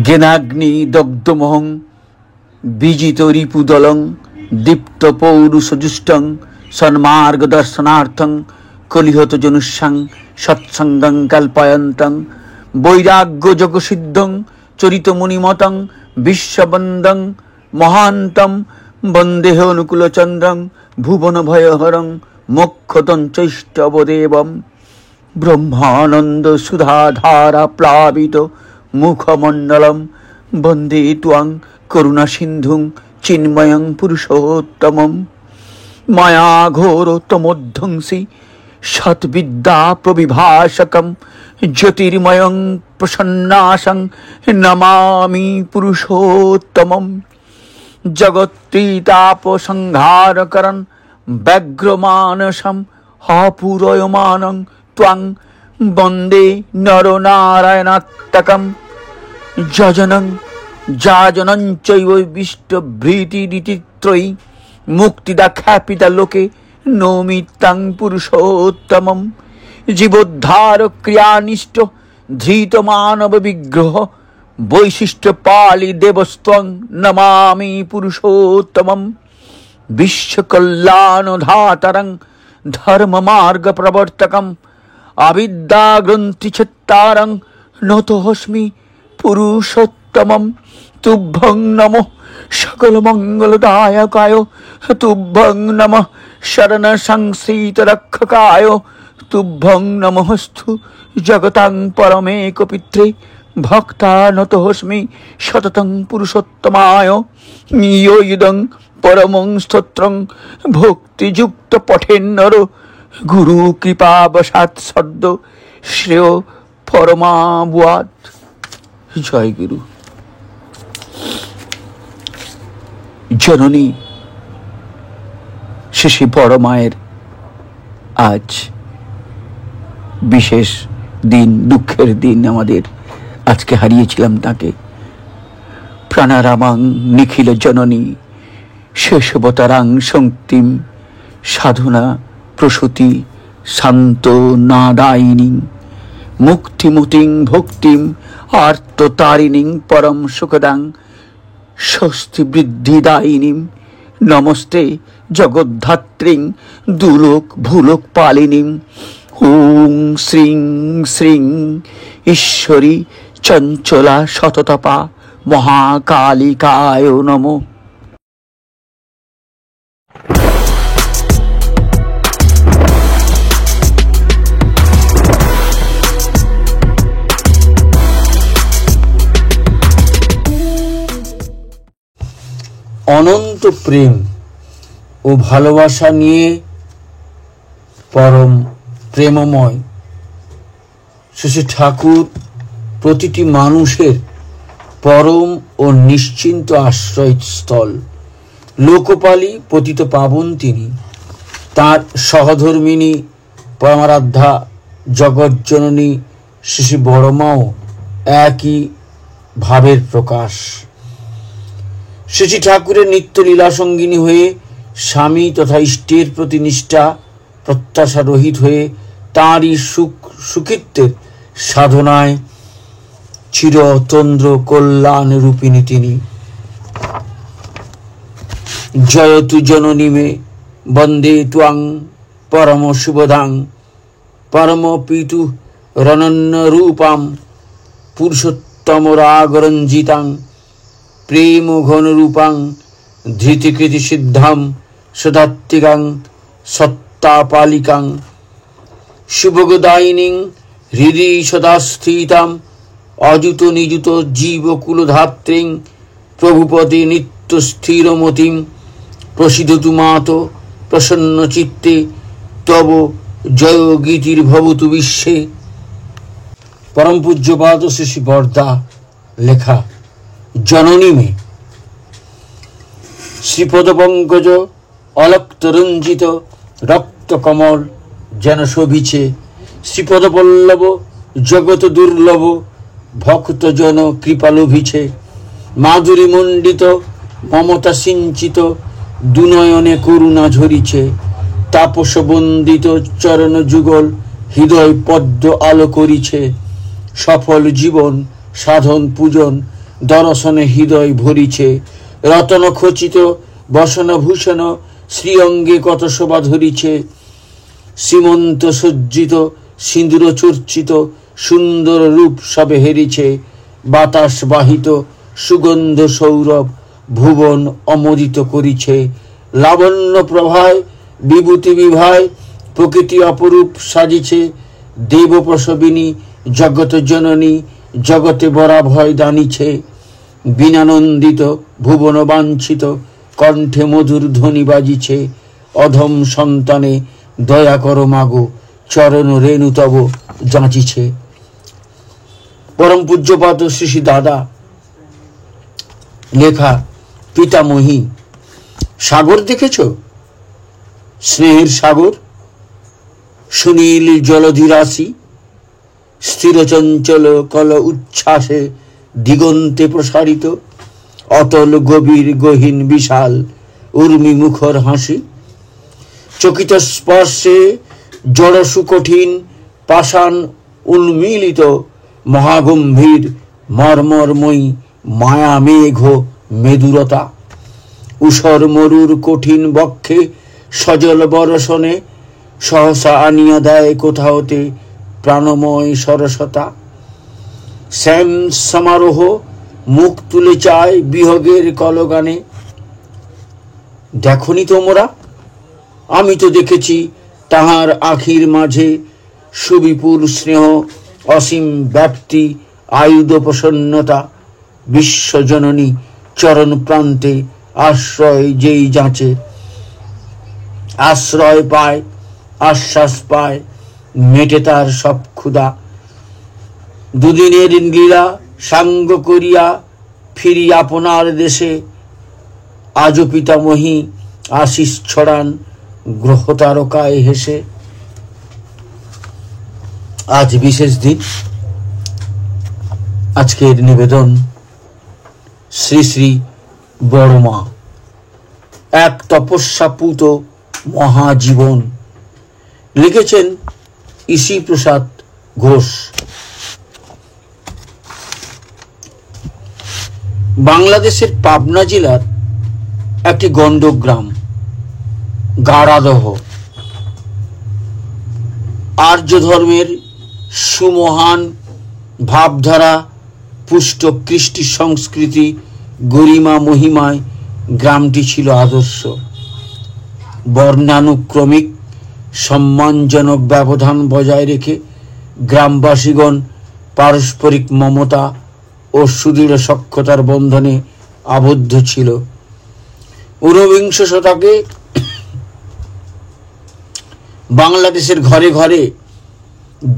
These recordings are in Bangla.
জ্ঞানাগ্নি দগ্ধমহং বিজিত রিপুদলং দীপ্ত পৌরুষজুষ্টং সন্মার্গদর্শনার্থং কলিহত জনুষ্যাং সৎসঙ্গং কল্পয়ন্তং বৈরাগ্য যোগসিদ্ধং চরিত মুনিমতং বিশ্ববন্দং মহান্তম বন্দেহ অনুকূলচন্দ্রং ভুবন ভয়হরং মোক্ষতঞ্চৈষ্টবদেবম ব্রহ্মানন্দ সুধাধারা প্লাবিত মুখমণ্ডলম বন্দে ত্বং করুণা সিন্ধুং চিন্ময়ং পুরুষোত্তমম মায়া ঘোরতমধ্বংসী সৎবিদ্যা প্রবিভাসকম জ্যোতির্ময়ং প্রসন্নাসং নমামি পুরুষোত্তমম জগত্রিতাপসংহারকরণ ব্যগ্রমানসম অপূরয়মানং ত্বং বন্দে নরনারায়ণাত্মকম যজনং যাজনং চৈব বিষ্টভৃতিরিতিত্রয়ী মুক্তিদা খ্যাপিতা লোকে নৌমি তং পুরুষোত্তমম জীবোদ্ধার ক্রিয়ানিষ্ঠ ধৃত মানব বিগ্রহ বৈশিষ্ট্য পালি দেবস্ত্বং নমামি পুরুষোত্তমম বিশ্বকল্যাণ ধাতারং ধর্ম মার্গ প্রবর্তকম আবিদ্যা গ্রন্থি ছেত্তারং নতোস্মি পুরুষোত্তমম তুভ্যং নমঃ সকল মঙ্গলদায়কায় তুভ্যং নমঃ শরণ সংসীত রক্ষকায় তুভ্যং নমঃস্তু জগতাং পরমেক পিত্রে ভক্তানতোস্মি সততং পুরুষোত্তমায় ইয়ো ইদং পরমং স্তোত্রং ভক্তিযুক্ত পঠেন্নর গুরু কৃপাবশাৎ সদ্য শ্রেয় পরমাবুয়াৎ। জয় গুরু। জননী শ্রী বড় মায়ের আজ বিশেষ দিন, দুঃখের দিন আমাদের। আজকে হারিয়েছিলাম তাকে। প্রাণারামাং নিখিল জননী শেষবতারাং শক্তিম সাধনা প্রসূতি শান্ত নাদায়িনী মুক্তিমুতিং ভক্তিম আর্ততারিণীং পরম সুখদাং স্বস্তি বৃদ্ধিদায়িনীম নমস্তে জগদ্ধাত্রীং দুলোক ভুলোক পালিনীম ওং শ্রীং শ্রীং ঈশ্বরী চঞ্চলা শততপা মহাকালিকায় নমঃ। অনন্ত প্রেম ও ভালোবাসা নিয়ে পরম প্রেমময় শ্রী ঠাকুর প্রতিটি মানুষের পরম ও নিশ্চিন্ত আশ্রয়স্থল। লোকপালী পতিত পাবন তিনি। তাঁর সহধর্মিণী পরমারাধ্যা জগজ্জননী শ্রী বড়মাও একই ভাবের প্রকাশ। শ্রী ঠাকুরের নিত্য লীলাসঙ্গিনী হয়ে স্বামী তথা ইষ্টের প্রতি নিষ্ঠা প্রত্যাশা রহিত হয়ে তাঁরই সুখিত্বের সাধনায় চিরতন্দ্র কল্যাণ রূপিণী তিনি। জয়তু জননী মে বন্দে ত্বং পরম শুভদাং পরম পিতু রণন্য রূপাম পুরুষোত্তম রাগরঞ্জিতাং প্রেম ঘন রূপাং ধৃতিকৃতি সিদ্ধাম সদাত্তিকাং সত্তাপালিকাং শুভগদায়িনীং হৃদি সদাস্থিতাম অযুত নিযুত জীবকুলধাত্রীং প্রভুপদে নিত্য স্থিরমতিম প্রসিদ্ধতু মাতো প্রসন্ন চিত্তে তব জয় গীতির ভবতু বিশ্বে। পরম পূজ্যপাদ শ্রী বরদা লেখা জননী মে। শ্রীপদ পঙ্কজ অলক্তরঞ্জিত রক্ত কমল যেন শোভিছে, শ্রীপদ পল্লব জগত দুর্লভ ভক্ত জন কৃপা লোভিছে। মাধুরী মণ্ডিত মমতা সিঞ্চিত দুনয়নে করুণা ঝরিছে। তাপস বন্দিত চরণ যুগল হৃদয় পদ্ম আলো করিছে। সফল জীবন সাধন পূজন দর্শনে হৃদয় ভরিছে। রতন খচিত বসন ভূষণ শ্রীঅঙ্গে কত শোভা ধরিছে। সীমন্ত সজ্জিত সিঁদুর চর্চিত সুন্দর রূপ সবে হেরিছে। বাতাস বাহিত সুগন্ধ সৌরভ ভুবন অমোদিত করিছে। লাবণ্য প্রভায় বিভূতি বিভায় প্রকৃতি অপরূপ সাজিছে। দেব প্রসবিনী জগত জননী জগতে বরা ভয় দানিছে। বিনানন্দিত ভুবন বাঞ্ছিত কণ্ঠে মধুর ধ্বনি বাজিছে। অধম সন্তানে দয়া করো মাগো চরণ রেণু তব যাচিছে। পরম পূজ্যপাদ শ্রী শ্রী দাদা লেখা পিতামহী। সাগর দেখেছ? স্নেহের সাগর, সুনীল জলধি রাশি, স্থির চঞ্চল কল উচ্ছ্বাসে দিগন্তে প্রসারিত। অতল গভীর গহীন বিশাল উর্মি মুখর হাসি। চকিত স্পর্শে জড় সুকঠিন পাষাণ উন্মিলিত। মহাগম্ভীর মর্মরময়ী মায়া মেঘ মেদুরতা। ঊষর মরুর কঠিন বক্ষে সজল বরসনে সহসা আনিয়া দেয় কোথা হতে প্রাণময় সরসতা। শ্যাম সমারোহ মুখ তুলে চায় বিহগের কলগানে। দেখনি তোমরা? আমি তো দেখেছি তাহার আখির মাঝে সুবিপুল স্নেহ, অসীম ব্যাপ্তি, আয়ুধ প্রসন্নতা। বিশ্বজননী চরণ প্রান্তে আশ্রয় যেই যাচে, আশ্রয় পায়, আশ্বাস পায়, মেটে তার সব ক্ষুধা। দুদিনের লীলা সাঙ্গ করিয়া ফিরি আপনার দেশে। আজও পিতামহী আশিস ছড়ান গ্রহ তারকায় হেসে। আজ বিশেষ দিন। আজকের নিবেদন শ্রী শ্রী বড়মা, এক তপস্যাপুত মহাজীবন। লিখেছেন ইসি প্রসাদ ঘোষ। বাংলাদেশের পাবনা জেলার একটি গণ্ডক গ্রাম গাড়াদহ। আর্য ধর্মের সুমহান ভাবধারা পুষ্ট কৃষ্টি সংস্কৃতি গরিমা মহিমায় গ্রামটি ছিল আদর্শ। বর্ণানুক্রমিক সম্মানজনক ব্যবধান বজায় রেখে গ্রামবাসীগণ পারস্পরিক মমতা ও সুদৃঢ় সখ্যতার বন্ধনে আবদ্ধ ছিল। ঊনবিংশ শতকে বাংলাদেশের ঘরে ঘরে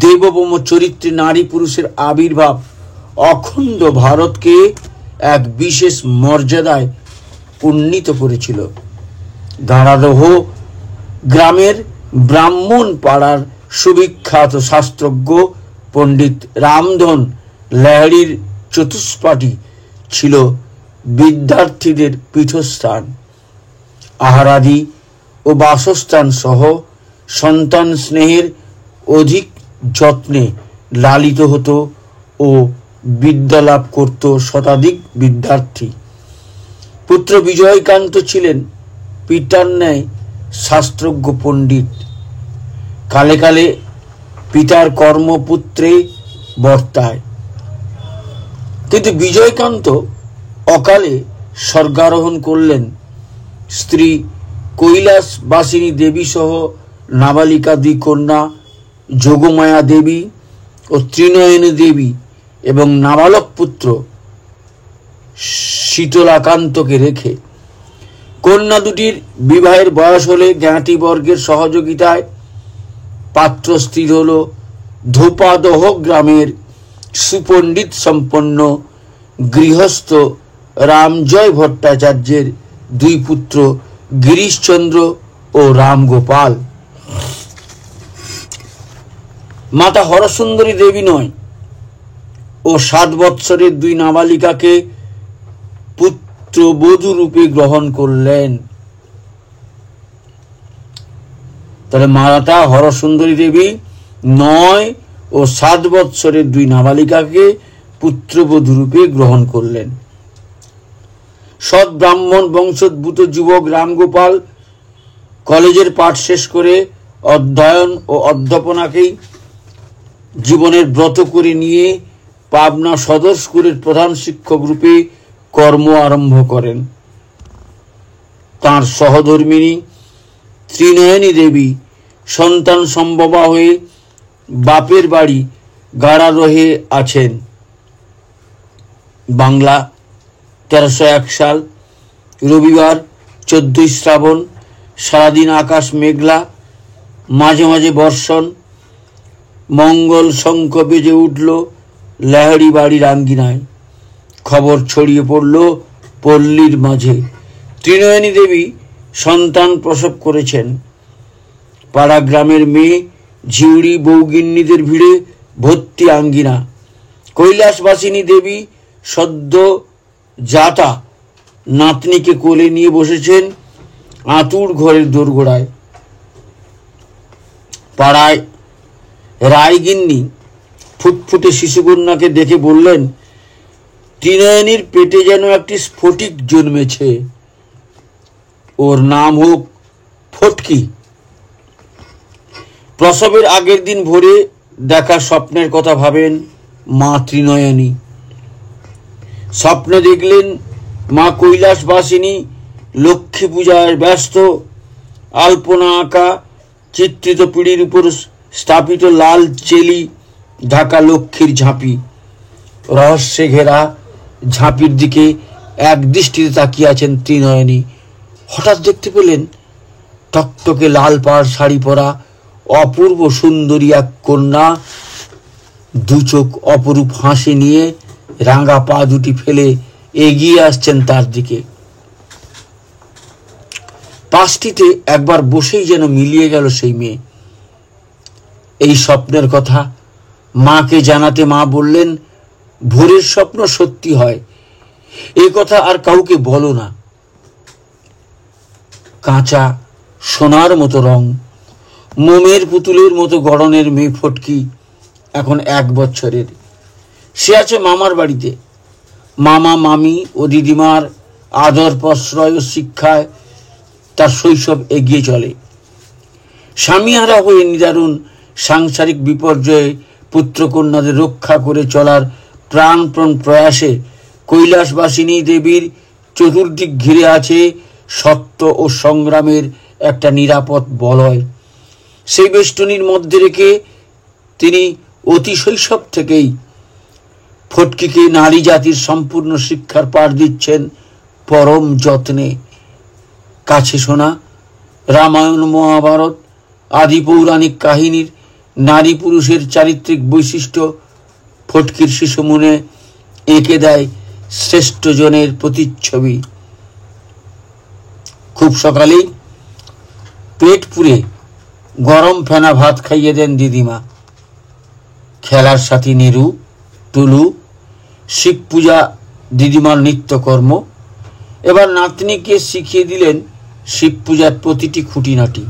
দেবভৌম চরিত্রে নারী পুরুষের আবির্ভাব অখণ্ড ভারতকে এক বিশেষ মর্যাদায় উন্নীত করেছিল। গাড়াদহ গ্রামের ব্রাহ্মণ পাড়ার সুবিখ্যাত শাস্ত্রজ্ঞ পণ্ডিত রামধন লাহিড়ীর চতুষ্পাঠী ছিল বিদ্যার্থীদের পীঠস্থান। আহারাদি ও বাসস্থান সহ সন্তান স্নেহের অধিক যত্নে লালিত হতো ও বিদ্যালাভ করত শতাধিক বিদ্যার্থী। পুত্র বিজয়কান্ত ছিলেন পিতার ন্যায় শাস্ত্রজ্ঞ পণ্ডিত। কালে কালে পিতার কর্মপুত্রে বর্তায়, কিন্তু বিজয়কান্ত অকালে স্বর্গারোহণ করলেন। স্ত্রী কৈলাসবাসিনী দেবী সহ নাবালিকা দুই কন্যা যোগমায়া দেবী ও ত্রিনয়নী দেবী এবং নাবালক পুত্র শীতলাকান্তকে রেখে কন্যা দুটির বিবাহের বয়স হলে জ্ঞাতিবর্গের সহযোগিতায় পাত্র স্থির হল ধোপাদহ গ্রামের সুপণ্ডিত সম্পন্ন গৃহস্থ রামজয় ভট্টাচার্যের দুই পুত্র গিরিশচন্দ্র ও রামগোপাল। মাতা হরসুন্দরী দেবী নয় ও 7 বৎসরের দুই নাবালিকাকে পুত্রবধূ রূপে গ্রহণ করলেন। তাহলে মাতা হরসুন্দরী দেবী 9 ও 7 বৎসরের দুই নাবালিকাকে পুত্রবধূ রূপে গ্রহণ করলেন। সৎ ব্রাহ্মণ বংশোদ্ভূত যুবক রামগোপাল কলেজের পাঠ শেষ করে অধ্যয়ন ও অধ্যাপনাকেই জীবনের ব্রত করে নিয়ে পাবনা সদর স্কুলের প্রধান শিক্ষক রূপে কর্ম আরম্ভ করেন। তাঁর সহধর্মিণী ত্রিনয়নী দেবী সন্তান সম্ভবা হয়ে বাপের বাড়ি গাড়ারহে আছেন। বাংলা 1301 সাল রবিবার 14 শ্রাবণ। সারাদিন আকাশ মেঘলা, মাঝে মাঝে বর্ষণ। মঙ্গল শঙ্খ বেজে উঠল লাহড়ি বাড়ির আঙ্গিনায়। খবর ছড়িয়ে পড়ল পল্লীর মাঝে, ত্রিনয়নী দেবী সন্তান প্রসব করেছেন। পাড়া গ্রামের মেয়ে ঝিউড়ি বৌগিন্নিদের ভিড়ে ভর্তি আঙ্গিনা। কৈলাসবাসিনী দেবী সদ্য জাতা নাতনিকে কোলে নিয়ে বসেছেন আঁতুড় ঘরের দোরগোড়ায়। পাড়ায় রায়গিন্নি ফুটফুটে শিশুকন্যাকে দেখে বললেন, ত্রিনয়নীর পেটে যেন একটি স্ফটিক জন্মেছে, ওর নাম হোক ফটকি। প্রসবের আগের দিন ভোরে দেখা স্বপ্নের কথা ভাবেন মা ত্রিনয়নী। স্বপ্নে দেখলেন মা কৈলাসবাসিনী লক্ষ্মী পূজায় ব্যস্ত। আলপনা আঁকা চিত্রিত পিঁড়ির উপর স্থাপিত লাল চেলি ঢাকা লক্ষ্মীর ঝাঁপি। রহস্যে ঘেরা ঝাঁপির দিকে এক দৃষ্টিতে তাকিয়ে আছেন ত্রিনয়নী। হঠাৎ দেখতে পেলেন টকটকে লাল পাড় শাড়ি পরা অপূর্ব সুন্দরী এক কন্যা দু চোখ অপরূপ হাসি নিয়ে রাঙা পা দুটি ফেলে এগিয়ে আসছেন তার দিকে। পাশটিতে একবার বসেই যেন মিলিয়ে গেল সেই মেয়ে। এই স্বপ্নের কথা মাকে জানাতে মা বললেন, ভোরের স্বপ্ন সত্যি হয়, এ কথা আর কাউকে বলো না। কাঁচা সোনার মতো রং, মোমের পুতুলের মতো গড়নের মেয়ে ফটকি এখন 1 বছরের। সে আছে মামার বাড়িতে। মামা মামি ও দিদিমার আদর প্রশ্রয় ও শিক্ষায় তার শৈশব এগিয়ে চলে। স্বামীহারা হয়ে নিদারুণ সাংসারিক বিপর্যয়ে পুত্রকন্যাদের রক্ষা করে চলার প্রাণপণ প্রয়াসে কৈলাসবাসিনী দেবীর চতুর্দিক ঘিরে আছে সত্য ও সংগ্রামের একটা নিরাপদ বলয়। সেই বেষ্টনীর মধ্যে রেখে তিনি অতি শৈশব থেকেই ফটকিকে নারী জাতির সম্পূর্ণ শিক্ষার পাঠ দিচ্ছেন পরম যত্নে। কাছে শোনা রামায়ণ মহাভারত আদি পৌরাণিক কাহিনীর নারী পুরুষের চারিত্রিক বৈশিষ্ট্য ফটকির শিশু মনে এঁকে দেয় শ্রেষ্ঠ জনের প্রতিচ্ছবি। খুব সকালেই পেট পুরে গরম ফেনা ভাত খাইয়ে দেন দিদিমা। খেলার সাথী নিরু, টুলু, শিব পূজা দিদিমার নিত্যকর্ম। এবার নাতনিকে শিখিয়ে দিলেন শিব পূজার প্রতিটি খুঁটিনাটি।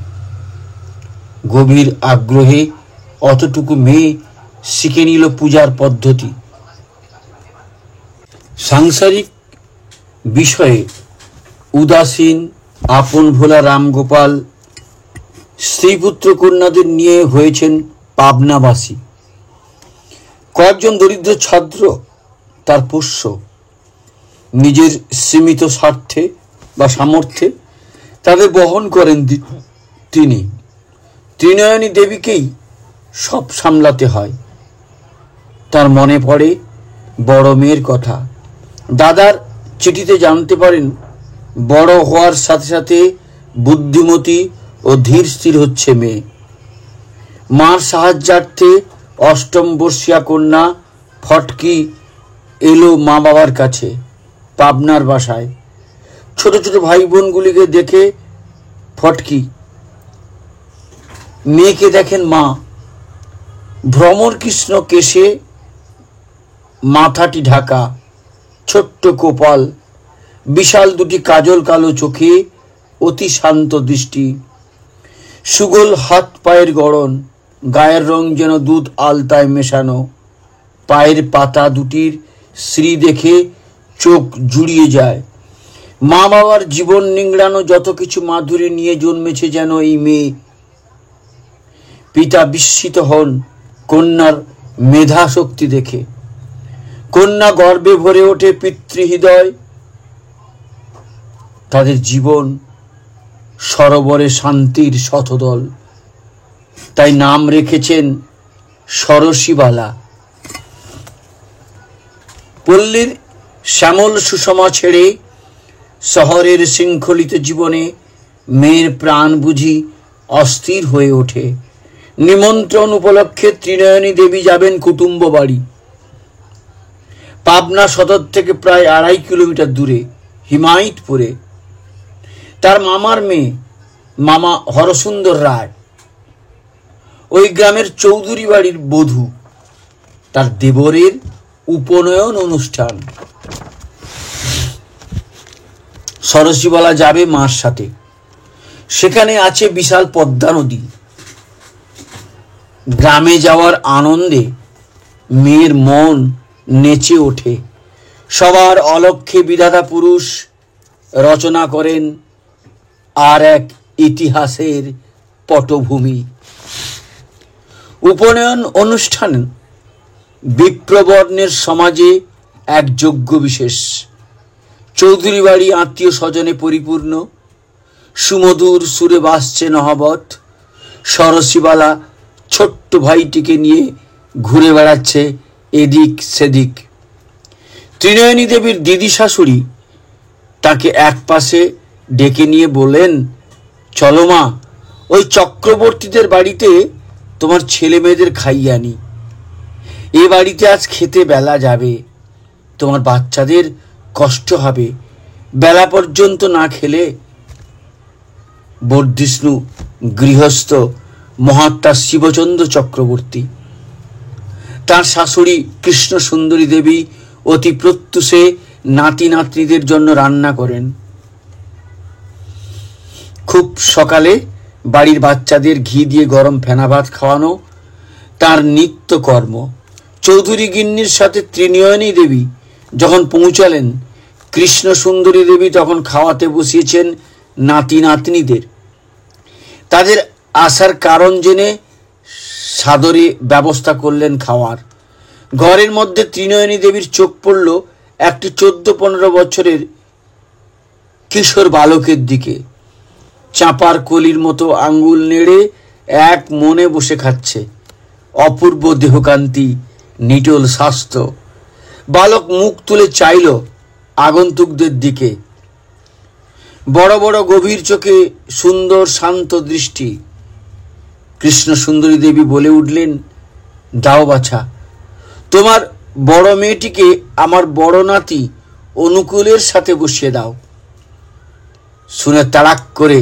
গভীর আগ্রহে অতটুকু মেয়ে শিখে নিল পূজার পদ্ধতি। সাংসারিক বিষয়ে উদাসীন আপন ভোলা রামগোপাল স্ত্রীপুত্র কন্যাদের নিয়ে হয়েছেন পাবনাবাসী। কয়েকজন দরিদ্র ছাত্র তার পোষ্য। নিজের সীমিত স্বার্থে বা সামর্থ্যে তাদের বহন করেন তিনি। ত্রিনয়নী দেবীকেই সব সামলাতে হয়। তার মনে পড়ে বড় মেয়ের কথা। দাদার চিঠিতে জানতে পারেন বড় হওয়ার সাথে সাথে বুদ্ধিমতী ও ধীর স্থির হচ্ছে মেয়ে। মার সাহায্যার্থে 8ম বর্ষীয়া কন্যা ফটকি এলো মা বাবার কাছে পাবনার বাসায়। ছোট ছোট ভাই বোনগুলিকে দেখে ফটকি মেয়েকে দেখেন মা। ভ্রমর কৃষ্ণ কেশে মাথাটি ঢাকা, ছোট্ট কোপাল, বিশাল দুটি কাজল কালো চোখে অতি শান্ত দৃষ্টি, সুগোল হাত পায়ের গড়ন, গায়ের রং যেন দুধ আলতায় মেশানো, পায়ের পাতা দুটির শ্রী দেখে চোখ জুড়িয়ে যায়। মা বাবার জীবন নিংড়ানো যত কিছু মাধুরী নিয়ে জন্মেছে যেন এই মেয়ে। পিতা বিস্মিত হন কন্যার মেধা শক্তি দেখে। কন্যা গর্বে ভরে ওঠে পিতৃহৃদয়। তাদের জীবন সরোবরে শান্তির শতদল। তাই নাম রেখেছেন সরসীবালা। পল্লীর শ্যামল সুষমা ছেড়ে শহরের শৃঙ্খলিত জীবনে মেয়ের প্রাণ বুঝি অস্থির হয়ে ওঠে। নিমন্ত্রণ উপলক্ষে ত্রিনয়নী দেবী যাবেন কুটুম্ব বাড়ি। পাবনা সদর থেকে প্রায় 2.5 কিলোমিটার দূরে হিমায়তপুরে। তার মামার মেয়ে, মামা হরসুন্দর রায়, ওই গ্রামের চৌধুরী বাড়ির বধূ। তার দেবরের উপনয়ন অনুষ্ঠান। সরসীবালা যাবে মার সাথে। সেখানে আছে বিশাল পদ্মা নদী। গ্রামে যাওয়ার আনন্দে মেয়ের মন নেচে ওঠে। সবার অলক্ষ্যে বিধাতা পুরুষ রচনা করেন আর এক ইতিহাসের পটভূমি। উপনয়ন অনুষ্ঠান বিপ্রবর্ণের সমাজে এক যজ্ঞ বিশেষ। চৌধুরী বাড়ি আত্মীয় স্বজনে পরিপূর্ণ। সুমধুর সুরে বাসছে নহবত। সরসীবালা ছোট্ট ভাইটিকে নিয়ে ঘুরে বেড়াচ্ছে এদিক সেদিক। ত্রিনয়নী দেবীর দিদি শাশুড়ি তাকে এক পাশে ডেকে নিয়ে বলেন, চলো মা, ওই চক্রবর্তীদের বাড়িতে তোমার ছেলে মেয়েদের খাইয়ে আনি। এ বাড়িতে আজ খেতে বেলা যাবে, তোমার বাচ্চাদের কষ্ট হবে বেলা পর্যন্ত না খেলে। বর্ধিষ্ণু গৃহস্থ মহাত্মা শিবচন্দ্র চক্রবর্তী, তার শাশুড়ি কৃষ্ণ সুন্দরী দেবী অতি প্রত্যুষে নাতি নাতনিদের জন্য রান্না করেন। খুব সকালে বাড়ির বাচ্চাদের ঘি দিয়ে গরম ফেনা ভাত খাওয়ানো তার নিত্য কর্ম। চৌধুরী গিন্নির সাথে ত্রিনয়নী দেবী যখন পৌঁছালেন, কৃষ্ণ সুন্দরী দেবী তখন খাওয়াতে বসিয়েছেন নাতি নাতনিদের। তাদের আসার কারণ জেনে সাদরে ব্যবস্থা করলেন খাওয়ার। ঘরের মধ্যে ত্রিনয়নী দেবীর চোখ পড়ল একটি 14-15 বছরের কিশোর বালকের দিকে। চাঁপার কলির মতো আঙ্গুল নেড়ে এক মনে বসে খাচ্ছে। অপূর্ব দেহকান্তি, নিটোল স্বাস্থ্য। বালক মুখ তুলে চাইল আগন্তুকদের দিকে। বড় বড় গভীর চোখে সুন্দর শান্ত দৃষ্টি। কৃষ্ণ সুন্দরী দেবী বলে উঠলেন, দাও বাছা, তোমার বড় মেয়েটিকে আমার বড় নাতি অনুকূলের সাথে বসিয়ে দাও। শুনে তাড়াক করে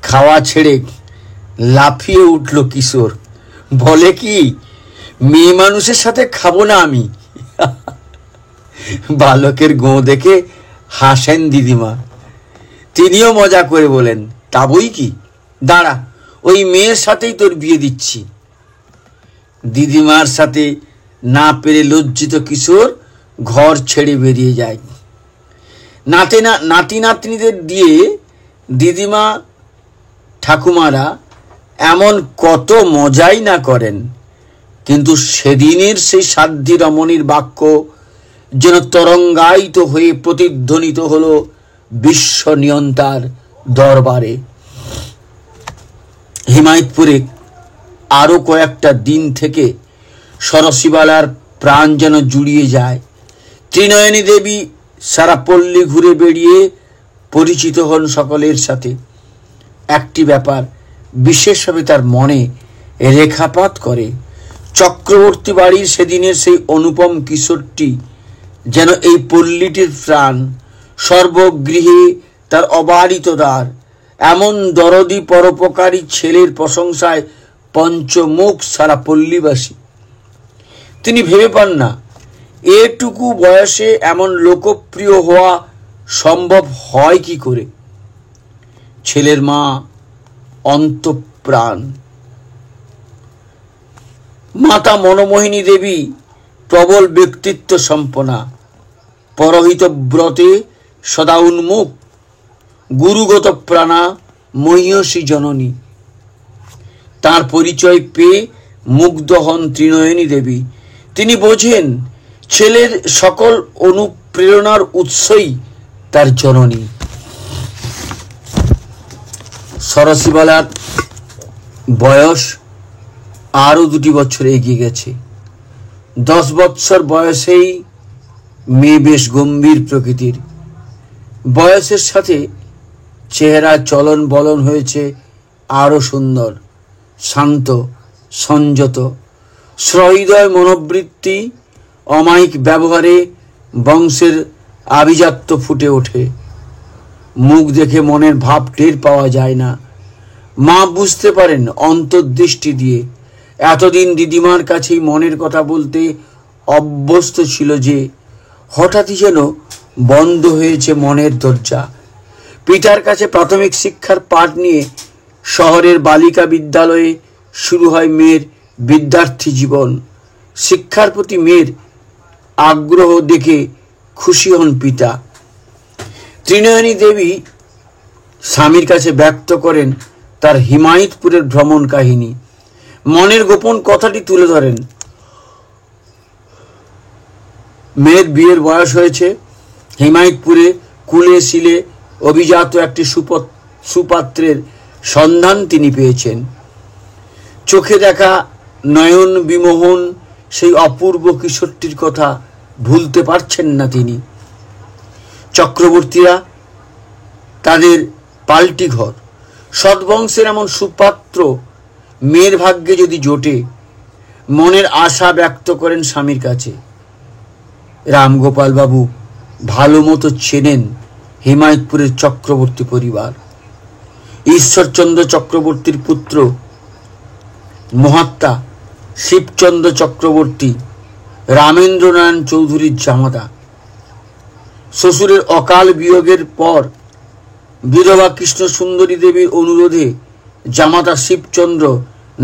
খাওয়া ছেড়ে লাফিয়ে উঠল কিশোর। বলে কি, মেয়ে মানুষের সাথে খাবো না আমি। বালকের গো দেখে হাসেন দিদিমা। তিনিও মজা করে বলেন, তা বই কি, দাঁড়া, ওই মেয়ের সাথেই তোর বিয়ে দিচ্ছি। দিদিমার সাথে না পেরে লজ্জিত কিশোর ঘর ছেড়ে বেরিয়ে যায়। নাতি নাতনিদের দিয়ে দিদিমা ঠাকুমারা এমন কত মজাই না করেন, কিন্তু সেদিনের সেই সাধ্যী রমণীর বাক্য যেন তরঙ্গায়িত হয়ে প্রতিধ্বনিত হলো বিশ্ব নিয়ন্তার দরবারে। হিমায়তপুরে আরো কয়েকটা দিন থেকে সরসীবালার প্রাণ যেন জুড়িয়ে যায়। ত্রিনয়নী দেবী সারা পল্লী ঘুরে বেড়িয়ে পরিচিত হন সকলের সাথে। একটি ব্যাপার বিশেষভাবে তার মনে রেখাপাত করে। চক্রবর্তী বাড়ির সেদিনের সেই অনুপম কিশোরটি যেন এই পল্লীটির প্রাণ। সর্বগৃহে তার অবারিত দ্বার। এমন দরদি পরোপকারী ছেলের প্রশংসায় পঞ্চমুখ সারা পল্লীবাসী। তিনি ভেবে পান না এটুকু বয়সে এমন লোকপ্রিয় হওয়া সম্ভব হয় কি করে। ছেলের মা অন্তঃপ্রাণ। মাতা মনমোহিনী দেবী প্রবল ব্যক্তিত্ব সম্পন্না, পরহিত ব্রতে সদা উন্মুখ, গুরুগত প্রাণা, মহীয়সী জননী। তার পরিচয় পেয়ে মুগ্ধ হন ত্রিনয়নী দেবী। তিনি বোঝেন ছেলের সকল অনুপ্রেরণার উৎসই তার জননী। সরসীবালার বয়স আরও 2 বছর এগিয়ে গেছে। 10 বৎসর বয়সেই মেয়ে বেশ গম্ভীর প্রকৃতির। বয়সের সাথে চেহারা চলন বলন হয়েছে আরও সুন্দর, শান্ত, সংযত, সহৃদয় মনোবৃত্তি, অমায়িক ব্যবহারে বংশের আভিজাত্য ফুটে ওঠে। মুখ দেখে মনের ভাব টের পাওয়া যায় না। মা বুঝতে পারেন অন্তর্দৃষ্টি দিয়ে। এতদিন দিদিমার কাছেই মনের কথা বলতে অভ্যস্ত ছিল যে হঠাৎই যেন বন্ধ হয়েছে মনের দরজা। পিতার কাছে প্রাথমিক শিক্ষার পাঠ নিয়ে শহরের বালিকা বিদ্যালয়ে শুরু হয় মেয়ের বিদ্যার্থী জীবন। শিক্ষার প্রতি মেয়ের আগ্রহ দেখে খুশি হন পিতা। ত্রিনয়নী দেবী স্বামীর কাছে ব্যক্ত করেন তার হিমায়তপুরের ভ্রমণ কাহিনী। মনের গোপন কথাটি তুলে ধরেন। মেয়ের বিয়ের বয়স হয়েছে। হিমায়তপুরে কুলে শিলে অভিজাত একটি সুপাত্রের সন্ধান তিনি পেয়েছেন। চোখে দেখা নয়ন বিমোহন সেই অপূর্ব কিশোরটির কথা ভুলতে পারছেন না তিনি। চক্রবর্তীরা তাদের পাল্টি ঘর। সৎবংশের এমন সুপাত্র মেয়ের ভাগ্যে যদি জোটে, মনের আশা ব্যক্ত করেন স্বামীর কাছে। রামগোপাল বাবু ভালো মতো চেনেন হিমায়তপুরের চক্রবর্তী পরিবার। ঈশ্বরচন্দ্র চক্রবর্তীর পুত্র মহাত্মা শিবচন্দ্র চক্রবর্তী রামেন্দ্রনারায়ণ চৌধুরীর জামাতা। শ্বশুরের অকাল বিয়োগের পর বিধবা কৃষ্ণ সুন্দরী দেবীর অনুরোধে জামাতা শিবচন্দ্র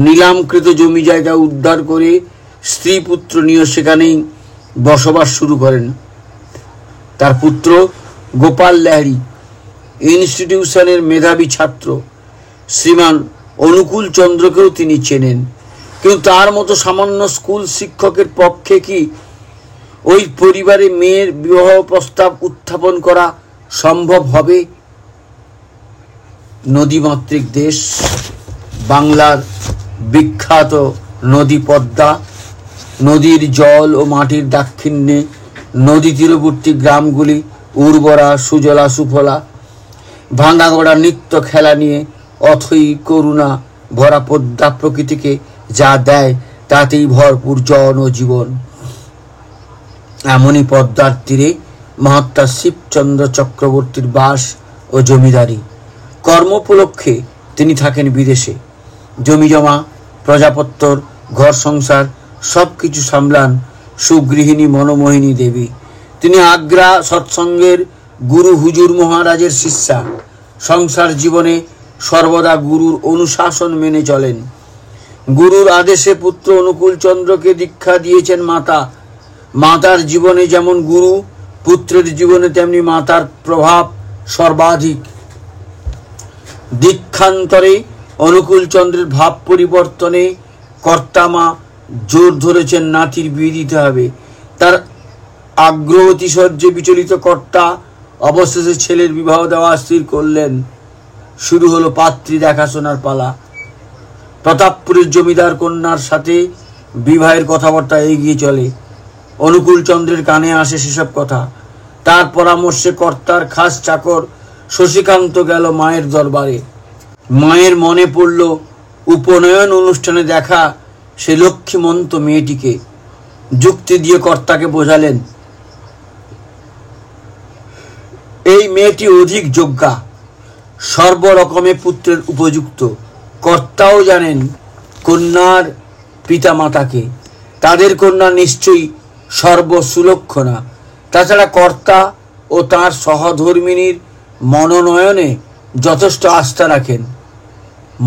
নিলামকৃত জমি জায়গা উদ্ধার করে স্ত্রী পুত্র নিয়ে সেখানেই বসবাস শুরু করেন। তার পুত্র গোপাল লাহিড়ী ইনস্টিটিউশনের মেধাবী ছাত্র। শ্রীমান অনুকূল চন্দ্রকেও তিনি চেনেন, কিন্তু তার মতো সামান্য স্কুল শিক্ষকের পক্ষে কি ওই পরিবারে মেয়ের বিবাহ প্রস্তাব উত্থাপন করা সম্ভব হবে? নদীমাতৃক দেশ বাংলার বিখ্যাত নদী পদ্মা। নদীর জল ও মাটির দাক্ষিণ্যে নদী তীরবর্তী গ্রামগুলি উর্বরা, সুজলা, সুফলা। ভাঙাগড়া নিত্য খেলা নিয়ে অথই করুণা ভরা পদ্মা প্রকৃতিকে যা দেয় তাতেই ভরপুর জন ও জীবন। এমনই পদ্মার তীরে মহাত্মা শিবচন্দ্র চক্রবর্তীর বাস ও জমিদারি। কর্মোপলক্ষে তিনি থাকেন বিদেশে। জমিজমা, প্রজাপত্তর, ঘর সংসার সব কিছু সামলান সুগৃহিণী মনোমোহিনী দেবী। তিনি আগ্রা সৎসঙ্গের গুরু হুজুর মহারাজের শিষ্যা। সংসার জীবনে সর্বদা গুরুর অনুশাসন মেনে চলেন। গুরুর আদেশে পুত্র অনুকূল চন্দ্রকে দীক্ষা দিয়েছেন মাতা। মাতার জীবনে যেমন গুরু, পুত্রের জীবনে তেমনি মাতার প্রভাব সর্বাধিক। দীক্ষান্তরে অনুকূল চন্দ্রের ভাব পরিবর্তনে কর্তামা জোর ধরেছেন নাতির বিয়ে দিতে হবে। তার আগ্রহ অতিশয্যে বিচলিত কর্তা অবশেষে ছেলের বিবাহ দেওয়া স্থির করলেন। শুরু হলো পাত্রী দেখাশোনার পালা। প্রতাপপুরের জমিদার কন্যার সাথে বিবাহের কথাবার্তা এগিয়ে চলে। অনুকূল চন্দ্রের কানে আসে সেসব কথা। তার পরামর্শে কর্তার খাস চাকর শশীকান্ত গেল মায়ের দরবারে। মায়ের মনে পড়ল উপনয়ন অনুষ্ঠানে দেখা সে লক্ষ্মীমন্ত মেয়েটিকে। যুক্তি দিয়ে কর্তাকে বোঝালেন এই মেয়েটি অধিক যোগ্যা, সর্বরকমে পুত্রের উপযুক্ত। কর্তাও জানেন কন্যার পিতামাতাকে, তাদের কন্যা নিশ্চয়ই সর্বসুলক্ষণা। তাছাড়া কর্তা ও তার সহধর্মিনীর মনোনয়নে যথেষ্ট আস্থা রাখেন।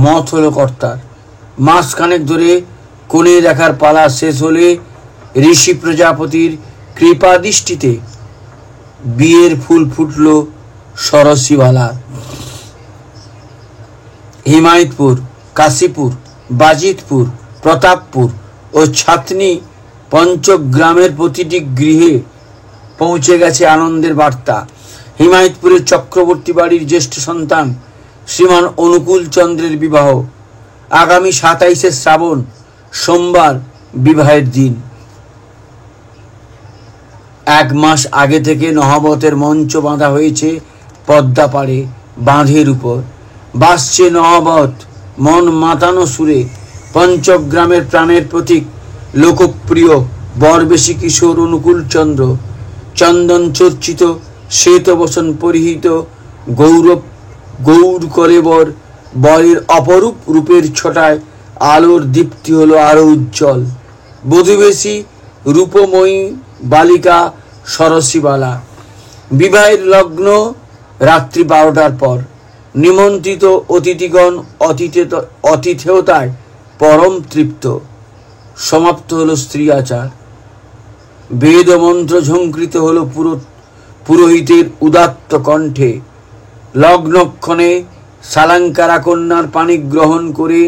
মত হলো কর্তার। মাসখানেক ধরে কনে দেখার পালা শেষ হলে ঋষি প্রজাপতির কৃপা দৃষ্টিতে বিয়ের ফুল ফুটল সরসীবালার। হিমায়তপুর, কাশীপুর, বাজিতপুর, প্রতাপপুর ও ছাতনি পঞ্চগ্রামের প্রতিটি গৃহে পৌঁছে গেছে আনন্দের বার্তা। হিমায়তপুরের চক্রবর্তী বাড়ির জ্যেষ্ঠ সন্তান শ্রীমান অনুকূল চন্দ্রের বিবাহ আগামী 27শে শ্রাবণ সোমবার বিবাহের দিন। 1 মাস আগে থেকে নহবতের মঞ্চ বাঁধা হয়েছে পদ্মাপাড়ে বাঁধের উপর। বাসছে নহবত মন মাতানো সুরে। পঞ্চগ্রামের প্রাণের প্রতীক লোকপ্রিয় বরবেশী কিশোর অনুকূল চন্দ্র চন্দন চর্চিত শ্বেত বসন পরিহিত গৌর কলেবর বরের অপরূপ রূপের ছটায় আলোর দীপ্তি হলো আরো উজ্জ্বল। বধূবেশী রূপময়ী বালিকা সরসীবালা। বিবাহের লগ্ন রাত্রি 12টার পর। নিমন্ত্রিত অতিথিগণ অতিথেয়তায় পরম তৃপ্ত। সমাপ্ত হলো স্ত্রী আচার। বেদ মন্ত্র ঝঙ্কৃত হলো পুরোহিতের উদাত্ত কণ্ঠে। লগ্নক্ষণে সালাঙ্কারা কন্যার পানি গ্রহণ করে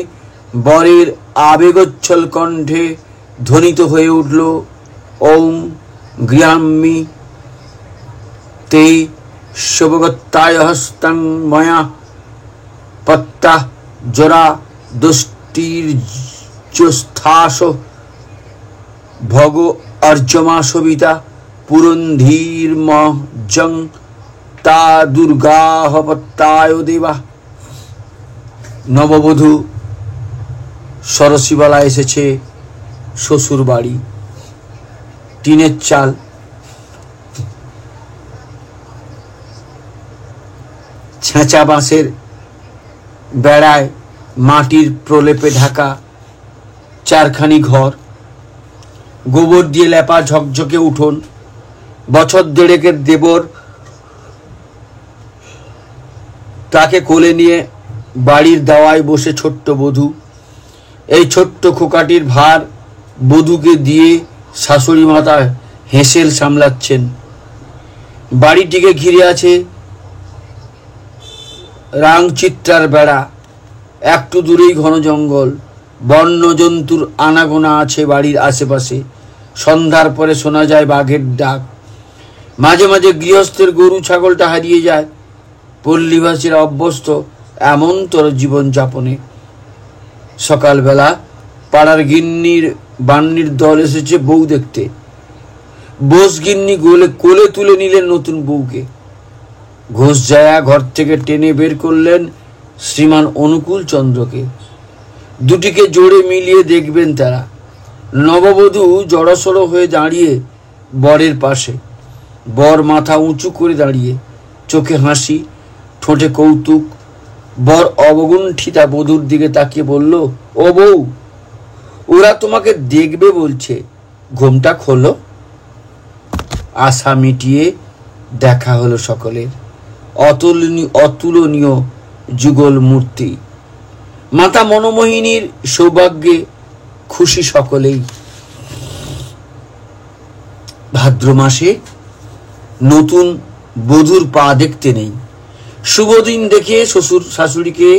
বরের আবেগোচ্ছল কণ্ঠে ধ্বনিত হয়ে উঠল ওম গৃহাম্মি তে শুভগত্তায় হস্তং ময়া পত্তা জরা দুষ্টির্যস্থাস ভগ অর্জমা সবিতা পুরন্ধীর্মজং তা দুর্গাহ পত্তায় দেবা। নববধূ সরসীবালা এসেছে শ্বশুর বাড়ি। টিনের চাল, ছেঁচা বাঁশের বেড়ায় মাটির প্রলেপে ঢাকা 4খানি ঘর, গোবর দিয়ে লেপা ঝকঝকে উঠোন। বছর 1.5-এর দেবর তাকে কোলে নিয়ে বাড়ির দাওয়ায় বসে ছোট্ট বধূ। এই ছোট্ট খোকাটির ভার বধূকে দিয়ে শাশুড়ি মাতা হেসেল সামলাচ্ছেন। বাড়িটিকে ঘিরে আছে রাংচিত্রার বেড়া। একটু দূরেই ঘন জঙ্গল। বন্যজন্তুর আনাগোনা আছে বাড়ির আশেপাশে। সন্ধ্যার পরে শোনা যায় বাঘের ডাক। মাঝে মাঝে গৃহস্থের গরু ছাগলটা হারিয়ে যায়। পল্লীবাসীরা অভ্যস্ত এমনতর জীবনযাপনে। সকালবেলা পাড়ার গিন্নির বান্নির দল এসেছে বউ দেখতে। বোস গিন্নি কোলে তুলে নিলেন নতুন বউকে। ঘোষ জায়া ঘর থেকে টেনে বের করলেন শ্রীমান অনুকূল চন্দ্রকে। দুটিকে জোড়ে মিলিয়ে দেখবেন তারা। নববধূ জড়সড় হয়ে দাঁড়িয়ে বরের পাশে। বর মাথা উঁচু করে দাঁড়িয়ে, চোখে হাসি, ঠোঁটে কৌতুক। বর অবগুণ্ঠিতা বধূর দিকে তাকিয়ে বলল, ও বউ, ওরা তোমাকে দেখবে বলছে, ঘোমটা খোলো। আশা মিটিয়ে দেখা হলো সকলের। অতুলনীয় যুগল মূর্তি। মাতা মনোমোহিনীর সৌভাগ্যে খুশি সকলেই। ভাদ্র মাসে নতুন বধূর পা দেখতে নেই। শুভ দিন দেখে শ্বশুর শাশুড়িকে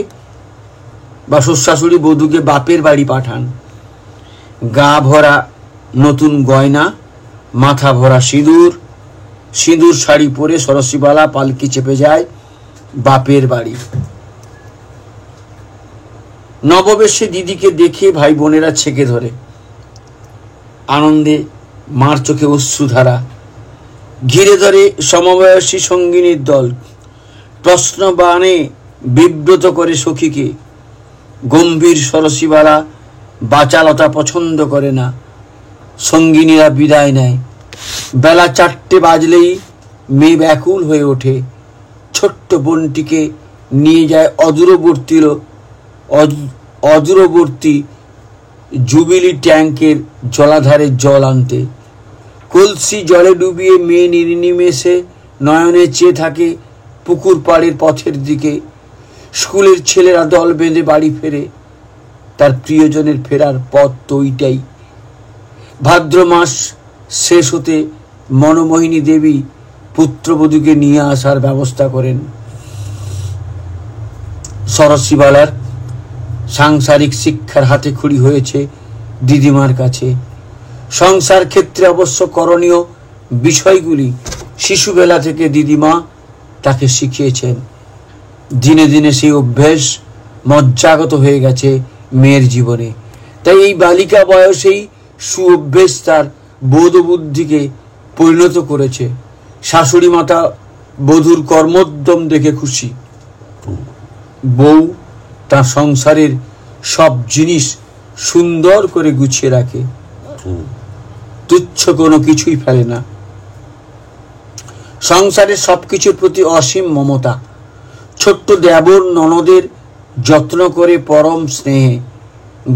বা শ্বশুর বধূকে বাপের বাড়ি পাঠান। গা ভরা নতুন গয়না, মাথা ভরা সিঁদুর শাড়ি পরে সরসীবালা পালকি চেপে যায় বাপের বাড়ি। নববেশে দিদিকে দেখে ভাই বোনেরা ছেকে ধরে। আনন্দে মার চোখে অশ্রুধারা। ঘিরে ধরে সমবয়সী সঙ্গিনীর দল। প্রশ্ন বাণে বিব্রত করে সখীকে। গম্ভীর সরসীবালা বাচালতা পছন্দ করে না। সঙ্গিনীরা বিদায় নেয়। বেলা 4টে বাজলেই মেয়ে ব্যাকুল হয়ে ওঠে। ছোট্ট বোনটিকে নিয়ে যায় অদূরবর্তী জুবিলি ট্যাঙ্কের জলাধারে জল আনতে। কলসি জলে ডুবিয়ে মেয়ে নির্নিমেষে নয়নে চেয়ে থাকে পুকুর পাড়ের পথের দিকে। স্কুলের ছেলেরা দল বেঁধে বাড়ি ফেরে। তার প্রিয়জনের ফেরার পথ তো ওইটাই। ভাদ্র মাস শেষ হতে মনোমোহিনী দেবী পুত্রবধূকে নিয়ে আসার ব্যবস্থা করেন। সরসীবালার সাংসারিক শিক্ষার হাতে খড়ি হয়েছে দিদিমার কাছে। সংসার ক্ষেত্রে অবশ্য করণীয় বিষয়গুলি শিশুবেলা থেকে দিদিমা তাকে শিখিয়েছেন। দিনে দিনে সেই অভ্যেস মজ্জাগত হয়ে গেছে মেয়ের জীবনে। তাই এই বালিকা বয়সেই সুঅভ্যেস তার বোধ বুদ্ধিকে পরিণত করেছে। শাশুড়ি মাতা বধূর কর্মোদ্যম দেখে খুশি। বউ তার সংসারের সব জিনিস সুন্দর করে গুছিয়ে রাখে, তুচ্ছ কোনো কিছুই ফেলে না। সংসারের সবকিছুর প্রতি অসীম মমতা। ছোট্ট দেবর ননদের যত্ন করে পরম স্নেহে,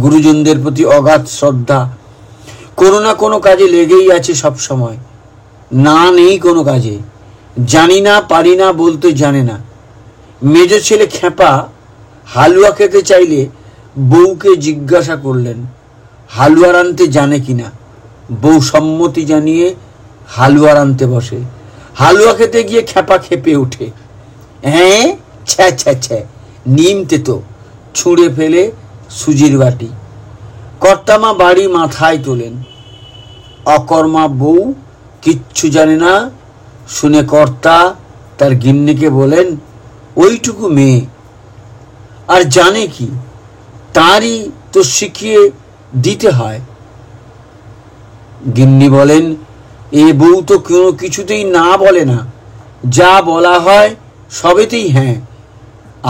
গুরুজনদের প্রতি অগাধ শ্রদ্ধা। কোনো না কোনো কাজে লেগেই আছে সব সময়, না নেই কোনো কাজে। জানি না পারি না বলতে জানে না। মেজ ছেলে খেপা হালুয়া খেতে চাইলে বউকে জিজ্ঞাসা করলেন হালুয়া রাঁধতে জানে কিনা। বউ সম্মতি জানিয়ে হালুয়া রাঁধতে বসে। হালুয়া খেতে গিয়ে খেপা খেপে ওঠে, হ্যাঁ ছ্যা ছ্যা ছ্যা, নিমতে তো, ছুঁড়ে ফেলে সুজির বাটি। কর্তামা বাড়ি মাথায় তোলেন। অকর্মা বউ কিচ্ছু জানে না শুনে কর্তা তার গিন্নিকে বলেন, ওইটুকু মেয়ে আর জানে কি, তারই তো শিখিয়ে দিতে হয়। গিন্নি বলেন, এ বউ তো কোনো কিছুতেই না বলে না, যা বলা হয় সবেতেই হ্যাঁ।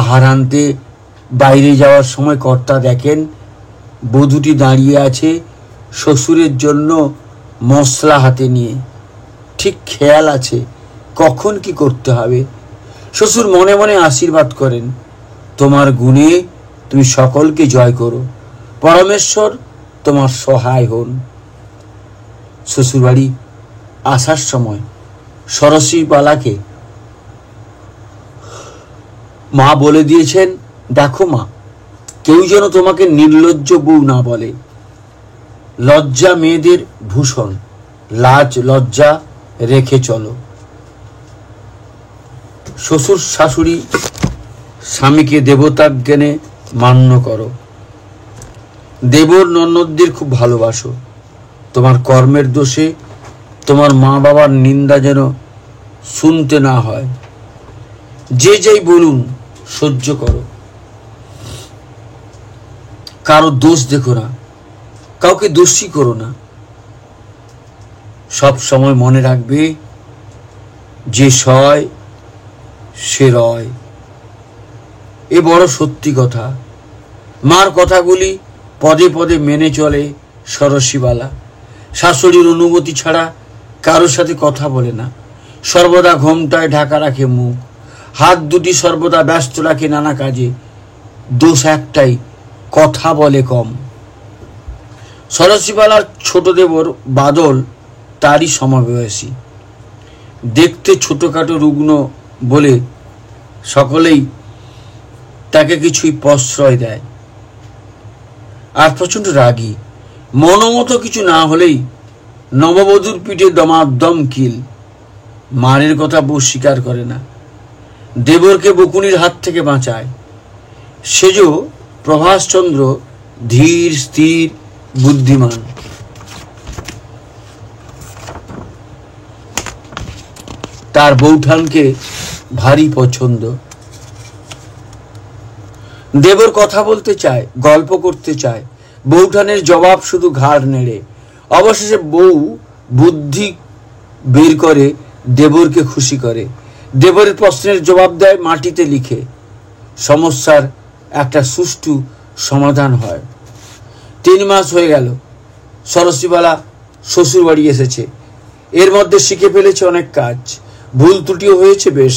আহার আনতে বাইরে যাওয়ার সময় কর্তা দেখেন বধূটি দাঁড়িয়ে আছে শ্বশুরের জন্য মশলা হাতে নিয়ে। ঠিক খেয়াল আছে কখন কি করতে হবে। শ্বশুর মনে মনে আশীর্বাদ করেন, তোমার গুণে তুমি সকলকে জয় করো, পরমেশ্বর তোমার সহায় হন। শ্বশুরবাড়ি আসার সময় সরসীবালাকে মা বলে দিয়েছেন, দেখো মা, কেউ যেন তোমাকে নির্লজ্জ বউ না বলে। লজ্জা মেয়েদের ভূষণ, লাজ লজ্জা রেখে চলো। শ্বশুর শাশুড়ি স্বামীকে দেবতাজ্ঞানে মান্য করো। দেবর ননদদের খুব ভালোবাসো। তোমার কর্মের দোষে তোমার মা বাবার নিন্দা যেন শুনতে না হয়। যে যেই বলুন সহ্য করো। কারো দোষ দেখো না, কাউকে দোষী করো না। সব সময় মনে রাখবে, যে সয় সে রয়। এ বড় সত্যি কথা। মার কথাগুলি পদে পদে মেনে চলে সরসীবালা। শাশুড়ির অনুমতি ছাড়া কারোর সাথে কথা বলে না। সর্বদা ঘোমটায় ঢাকা রাখে মুখ। হাত দুটি সর্বদা ব্যস্ত রাখে নানা কাজে। দোষ একটাই, কথা বলে কম। সরসীবালার ছোট দেবর বাদল তারই সমবয়সী। দেখতে ছোটখাটো রুগ্ন বলে সকলেই তাকে কিছুই প্রশ্রয় দেয়। আর প্রচন্ড রাগী। মনোমতো কিছু না হলেই নববধূর পিঠে দমাদম কিল। মারের কথা বউ স্বীকার করে না। দেবরকে বকুনির হাত থেকে বাঁচায়। সেজ প্রভাসচন্দ্র ধীর স্থির বুদ্ধিমান। তার বৌঠানকে ভারী পছন্দ। দেবর কথা বলতে চায়, গল্প করতে চায়, বৌঠানের জবাব শুধু ঘাড় নেড়ে। অবশেষে বউ বুদ্ধি বের করে দেবরকে খুশি করে। দেবরের প্রশ্নের জবাব দেয় মাটিতে লিখে। সমস্যার একটা সুষ্ঠু সমাধান হয়। 3 মাস হয়ে গেল সরসীবালা শ্বশুর বাড়ি এসেছে। এর মধ্যে শিখে ফেলেছে অনেক কাজ, ভুল ত্রুটিও হয়েছে বেশ।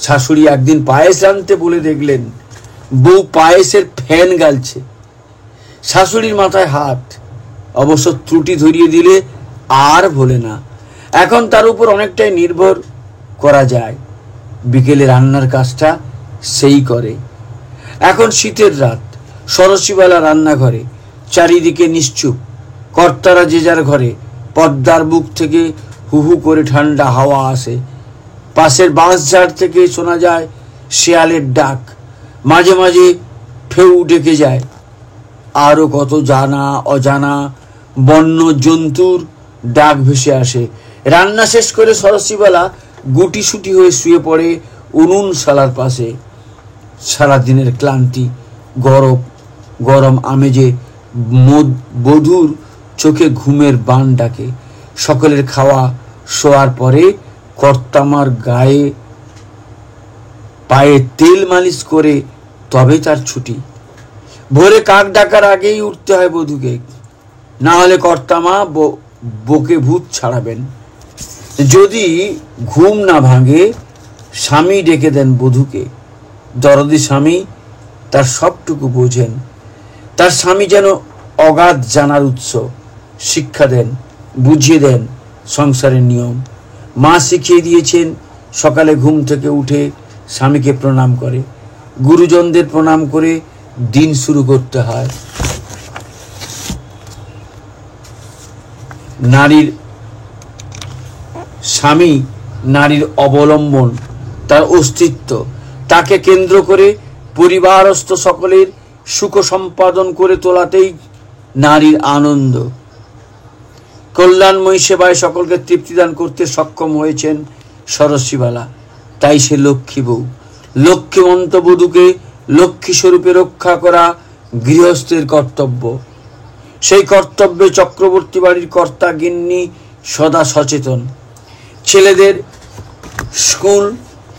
শাশুড়ি একদিন পায়েস রাঁধতে বলে দেখলেন বউ পায়েসের ফ্যান গালছে। শাশুড়ির মাথায় হাত। অবশ্য ত্রুটি ধরিয়ে দিলে আর ভোলে না। এখন তার উপর অনেকটাই নির্ভর করা যায়। বিকেলে রান্নার কাজটা সেই করে। এখন শীতের রাত, সরসীবালা রান্নাঘরে। চারিদিকে নিশ্চুপ। কর্তারা যে যার ঘরে। পদ্মার বুক থেকে হু হু করে ঠান্ডা হাওয়া আসে। পাশের বাঁশঝাড় থেকে শোনা যায় শেয়ালের ডাক। মাঝে মাঝে ঢেউ ডেকে যায়। আরো কত জানা অজানা বন্য জন্তুর ডাক ভেসে আসে। রান্না শেষ করে সরস্বতীবেলা গুটিসুটি হয়ে শুয়ে পড়ে উনুন শালার পাশে। সারাদিনের ক্লান্তি, গরম আমেজে বধূর চোখে ঘুমের বান ডাকে। সকলের খাওয়া শোয়ার পরে কর্তামার গায়ে পায়ে তেল মালিশ করে তবে তার ছুটি। ভোরে কাক ডাকার আগেই উঠতে হয় বধূকে, না হলে কর্তামা বকে ভূত ছাড়াবেন। যদি ঘুম না ভাঙে স্বামী ডেকে দেন বধূকে। দরদি স্বামী তার সবটুকু বোঝেন। তার স্বামী যেন অগাধ জানার উৎস। শিক্ষা দেন, বুঝিয়ে দেন সংসারের নিয়ম। মা শিখিয়ে দিয়েছেন সকালে ঘুম থেকে উঠে স্বামীকে প্রণাম করে, গুরুজনদের প্রণাম করে দিন শুরু করতে হয়। স্বামী নারীর অবলম্বন, তার অস্তিত্ব। তাকে কেন্দ্র করে পরিবারস্থ সকলের সুখ সম্পাদন করে তোলাতেই নারীর আনন্দ। কল্যাণময়ী সেবায় সকলকে তৃপ্তিদান করতে সক্ষম হয়েছেন সরস্বতীবালা। তাই সে লক্ষ্মী বউ। লক্ষ্মীমন্ত বধূকে লক্ষ্মী স্বরূপে রক্ষা করা গৃহস্থের কর্তব্য। সেই কর্তব্যে চক্রবর্তী বাড়ির কর্তা গিন্নি সদা সচেতন। ছেলেদের স্কুল,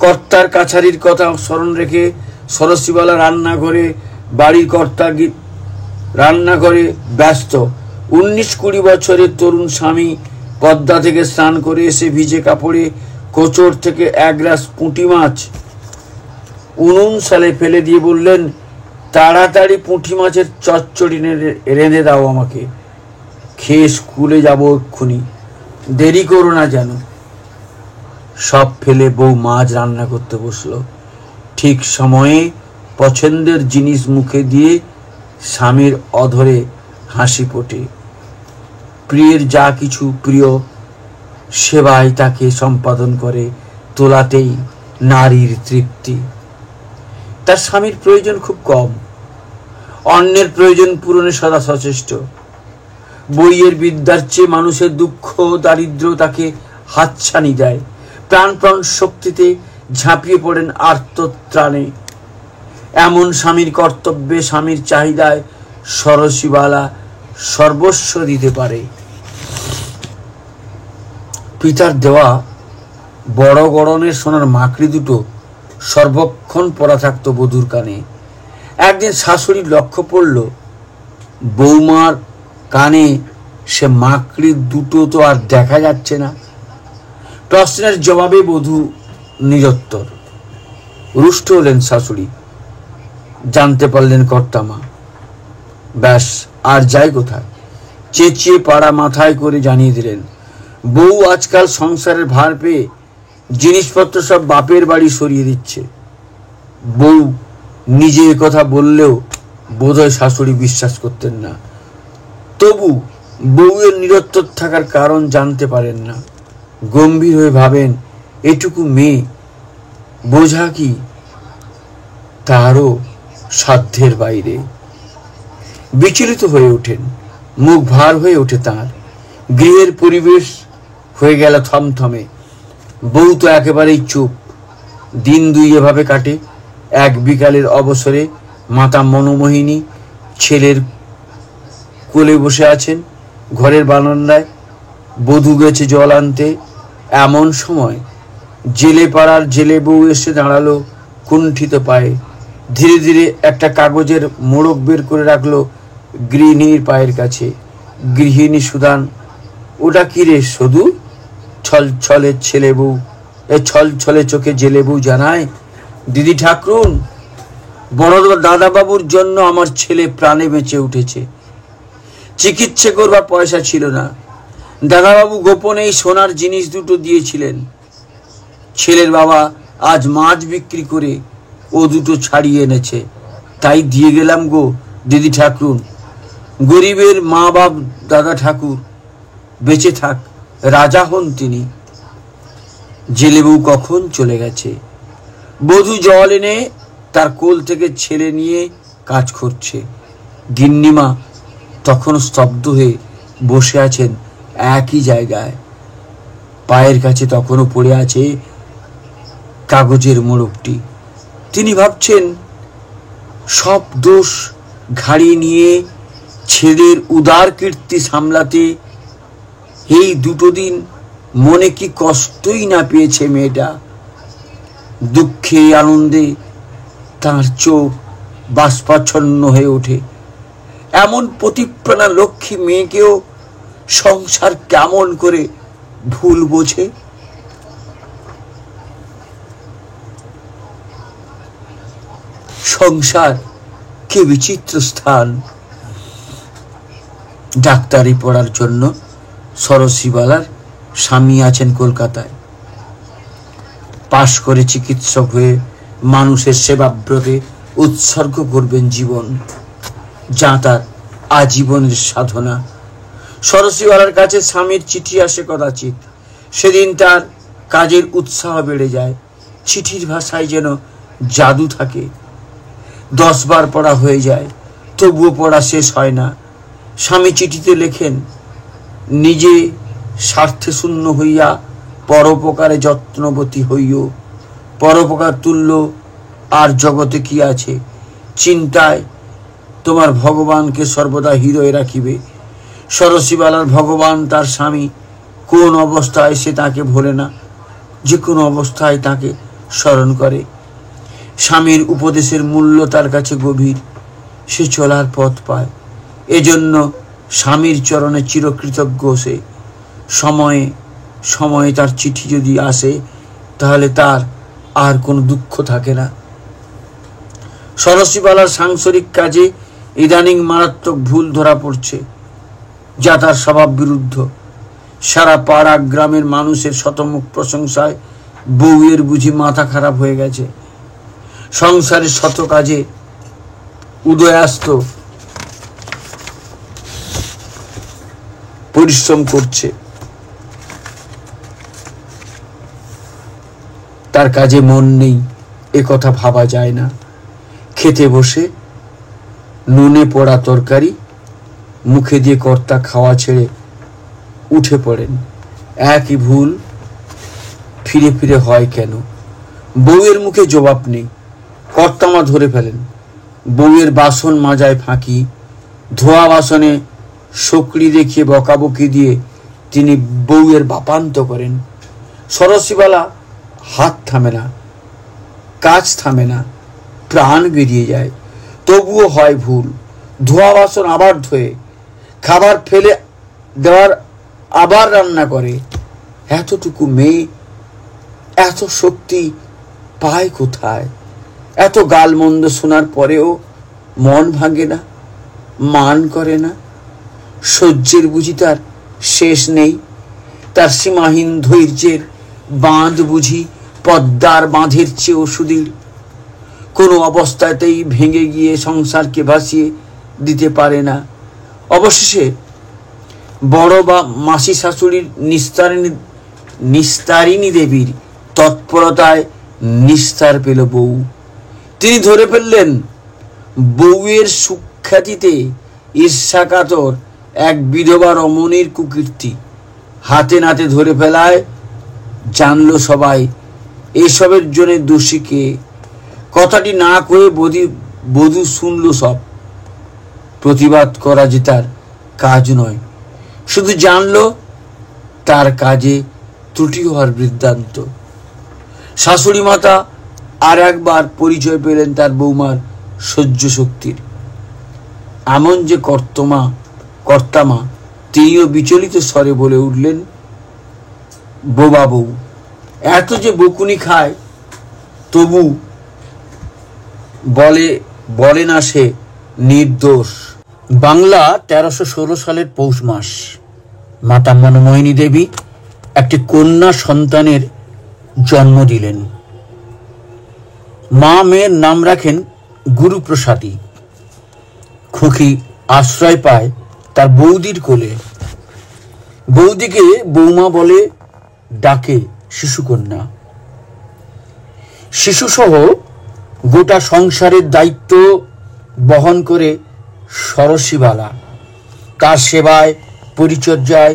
কর্তার কাছারির কথা স্মরণ রেখে সরস্বতীবালা বাড়ির কর্তা রান্নাঘরে ব্যস্ত। 19-20 বছরের তরুণ স্বামী পদ্মা থেকে স্নান করে এসে ভিজে কাপড়ে কোচর থেকে এক গ্লাস পুঁটি মাছ উনুন সালে ফেলে দিয়ে বললেন, তাড়াতাড়ি পুঁটি মাছের চচ্চড়ি রেঁধে দাও আমাকে, খেয়ে স্কুলে যাব এক্ষুনি, দেরি করো না যেন। সব ফেলে বউ মাছ রান্না করতে বসলো। ঠিক সময়ে পছন্দের জিনিস মুখে দিয়ে স্বামীর অধরে হাসি ফোটে। প্রিয়ের যা কিছু প্রিয় সেবায় তাকে সম্পাদন করে তোলাতেই নারীর তৃপ্তি। তার স্বামীর প্রয়োজন খুব কম, অন্যের প্রয়োজন পূরণে সদা সচেষ্ট। বইয়ের বিদ্যার চেয়ে মানুষের দুঃখ দারিদ্র তাকে হাতছানি দেয়। প্রাণপণ শক্তিতে ঝাঁপিয়ে পড়েন আর্তত্রাণে। এমন স্বামীর কর্তব্যে, স্বামীর চাহিদায় সরস্বতীবালা সর্বস্ব দিতে পারে। পিতার দেওয়া বড় গড়নের সোনার মাকড়ি দুটো সর্বক্ষণ পরা থাকতো বধূর কানে। একদিন শাশুড়ির লক্ষ্য পড়ল, বৌমার কানে সে মাকড়ি দুটো তো আর দেখা যাচ্ছে না। প্রশ্নের জবাবে বধূ নিরুত্তর। রুষ্ট হলেন শাশুড়ি। জানতে পারলেন কর্তামা। ব্যাস, আর যাই কোথায়, চেঁচিয়ে পাড়া মাথায় করে জানিয়ে দিলেন, বউ আজকাল সংসারের ভার পেয়ে জিনিসপত্র সব বাপের বাড়ি সরিয়ে দিচ্ছে। বউ নিজে কথা বললেও বোধহয় শাশুড়ি বিশ্বাস করতেন না। তবু বউয়ের নিরুত্তর থাকার কারণ জানতে পারেন না। গম্ভীর হয়ে ভাবেন, এটুকু মেয়ে, বোঝা কি তারও সাধ্যের বাইরে। বিচলিত হয়ে ওঠেন, মুখ ভার হয়ে ওঠে তাঁর। গৃহের পরিবেশ হয়ে গেল থমথমে। বউ তো একেবারেই চুপ। দিন দুই এভাবে কাটে। এক বিকালের অবসরে মাতা মনোমোহিনী ছেলের কোলে বসে আছেন ঘরের বারান্দায়। বধূ গেছে জল আনতে। এমন সময় জেলে পাড়ার জেলে বউ এসে দাঁড়ালো কুণ্ঠিত পায়ে। ধীরে ধীরে একটা কাগজের মোড়ক বের করে রাখলো গৃহিণীর পায়ের কাছে। গৃহিণী সুদান, ওটা কি রে সদু? ছলছলে ছেলে বউ, ছলছলে চোখে জেলে বউ জানায়, দিদি ঠাকরুন, বড় দাদাবাবুর জন্য আমার ছেলে প্রাণে বেঁচে উঠেছে। চিকিৎসা করবার পয়সা ছিল না। দাদাবাবু গোপনে এই সোনার জিনিস দুটো দিয়েছিলেন। ছেলের বাবা আজ মাছ বিক্রি করে ও দুটো ছাড়িয়ে এনেছে, তাই দিয়ে গেলাম গো দিদি ঠাকরুন। গরিবের মা বাপ দাদা ঠাকুর বেঁচে থাক, রাজা হন তিনি। জেলে বউ কখন চলে গেছে। বধূ জল এনে তার কোল থেকে ছেলে নিয়ে কাজ করছে। গিন্নিমা তখন স্তব্ধ হয়ে বসে আছেন একই জায়গায়। পায়ের কাছে তখনও পড়ে আছে কাগজের মোড়কটি। তিনি ভাবছেন, সব দোষ ঘাড়ি নিয়ে ছেলের উদার কীর্তি সামলাতে এই দুটো দিন মনে কি কষ্টই না পেয়েছে মেয়েটা। দুঃখে আনন্দে তার চোখ বাষ্পাচ্ছন্ন হয়ে ওঠে। এমন প্রতিপ্রাণা লক্ষ্মী মেয়েকেও সংসার কেমন করে ভুল বোঝে। সংসার কি বিচিত্র স্থান। ডাক্তারি পড়ার জন্য সরসীবালার স্বামী আছেন কলকাতায়। পাশ করে চিকিৎসক হয়ে মানুষের সেবাব্রতে উৎসর্গ করবেন জীবন, যা তার আজীবনের সাধনা। সরসীবালার কাছে স্বামীর চিঠি আসে কদাচিৎ। সেদিন তার কাজের উৎসাহ বেড়ে যায়। চিঠির ভাষায় যেন জাদু থাকে। 10 বার পড়া হয়ে যায়, তবুও পড়া শেষ হয় না। স্বামী চিঠিতে লেখেন, নিজে স্বার্থে শূন্য হইয়া পরোপকারে যত্নবতী হইও। পরোপকার তুল্য আর জগতে কি আছে। চিন্তায় তোমার ভগবানকে সর্বদা হৃদয়ে রাখিবে। সরসীবালার ভগবান তার স্বামী। কোন অবস্থায় সে তাকে ভোলে না, যে কোনো অবস্থায় তাকে স্মরণ করে। স্বামীর উপদেশের মূল্য তার কাছে গভীর। সে চলার পথ পায়। এজন্য স্বামীর চরণে চিরকৃতজ্ঞ সে। সময়ে সময়ে তার চিঠি যদি আসে, তাহলে তার আর কোনো দুঃখ থাকে না। সরসীবালার সাংসারিক কাজে ইদানিং মারাত্মক ভুল ধরা পড়ছে, যা তার স্বভাব বিরুদ্ধ। সারা পাড়া গ্রামের মানুষের শতমুখ প্রশংসায় বউয়ের বুঝি মাথা খারাপ হয়ে গেছে। সংসারের শত কাজে উদয়াস্ত পরিশ্রম করছে, তার কাজে মন নেই, এ কথা ভাবা যায় না। খেতে বসে নুনে পোড়া তরকারি মুখে দিয়ে কর্তা খাওয়া ছেড়ে উঠে পড়েন। একই ভুল ফিরে ফিরে হয় কেন? বউয়ের মুখে জবাব নেই। কর্তামা ধরে ফেলেন। বউয়ের বাসন মাজায় ফাঁকি, ধোয়া বাসনে শকড়ি দেখিয়ে বকাবকি দিয়ে তিনি বউয়ের বাপান্ত করেন। সরসীবালা হাত থামে না, কাজ থামে না, প্রাণ বেরিয়ে যায়, তবুও হয় ভুল। ধোয়া বাসন আবার ধোয়ে, খাবার ফেলে দেওয়ার আবার রান্না করে। এতটুকু মেয়ে এত শক্তি পায় কোথায়? এত গালমন্দ শোনার পরেও মন ভাঙে না, মান করে না। সহ্যের বুঝি তার শেষ নেই? তার সীমাহীন ধৈর্যের বাঁধ বুঝি পদ্মার বাঁধের চেয়েও সুদৃঢ়? কোনো অবস্থাতেই ভেঙে গিয়ে সংসারকে ভাসিয়ে দিতে পারে না। অবশেষে বড় বা মাসি শাশুড়ির নিস্তারিণী দেবীর তৎপরতায় নিস্তার পেল বউ। তিনি ধরে ফেললেন বউয়ের সুখ্যাতিতে ঈর্ষাকাতর এক বিধবা রমণীর কুকীর্তি। হাতে নাতে ধরে ফেলায় জানলো সবাই এসবের জন্য দোষী কে। কথাটি না কয়ে বধূ শুনল সব। প্রতিবাদ করা যে তার কাজ নয়, শুধু জানলো তার কাজে ত্রুটি হওয়ার বৃত্তান্ত। শাশুড়ি মাতা আর একবার পরিচয় পেলেন তার বৌমার সহ্য শক্তির। এমন যে কর্তামা তিনিও বিচলিত স্বরে বলে উঠলেন, বোবা বউ, এত যে বকুনি খায় তবু বলে না সে নির্দোষ। বাংলা 1316 সালের পৌষ মাস। মাতা মনমোহিনী দেবী একটি কন্যা সন্তানের জন্ম দিলেন। মা মেয়ের নাম রাখেন গুরুপ্রসাদী। খুকি আশ্রয় পায় তার বৌদির কোলে। বৌদিকে বৌমা বলে ডাকে শিশুকন্যা। শিশুসহ গোটা সংসারের দায়িত্ব বহন করে সরসীবালা। তার সেবায় পরিচর্যায়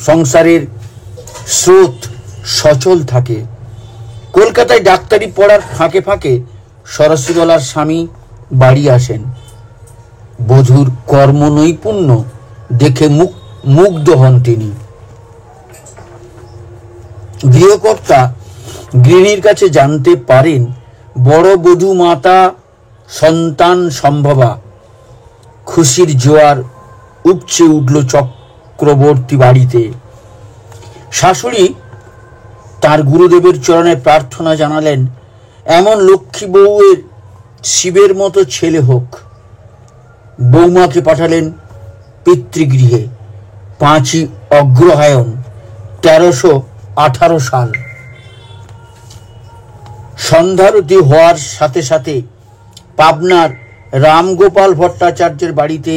সংসারের স্রোত সচল থাকে। কলকাতায় ডাক্তারি পড়ার ফাঁকে ফাঁকে সরসীবালার স্বামী বাড়ি আসেন। বধূর কর্মনৈপুণ্য দেখে মুগ্ধ হন তিনি। গৃহকর্তা গৃহিণীর কাছে জানতে পারেন বড় বধূ মাতা সন্তান সম্ভবা। খুশির জোয়ার উপচে উঠল চক্রবর্তী বাড়িতে। শাশুড়ি তার গুরুদেবের চরণে প্রার্থনা জানালেন এমন লক্ষ্মী বউয়ের শিবের মতো ছেলে হোক। বৌমাকে পাঠালেন পিতৃগৃহে। 5ই অগ্রহায়ণ 1318 সাল। সন্ধ্যারতি হওয়ার সাথে সাথে পাবনার রামগোপাল ভট্টাচার্যের বাড়িতে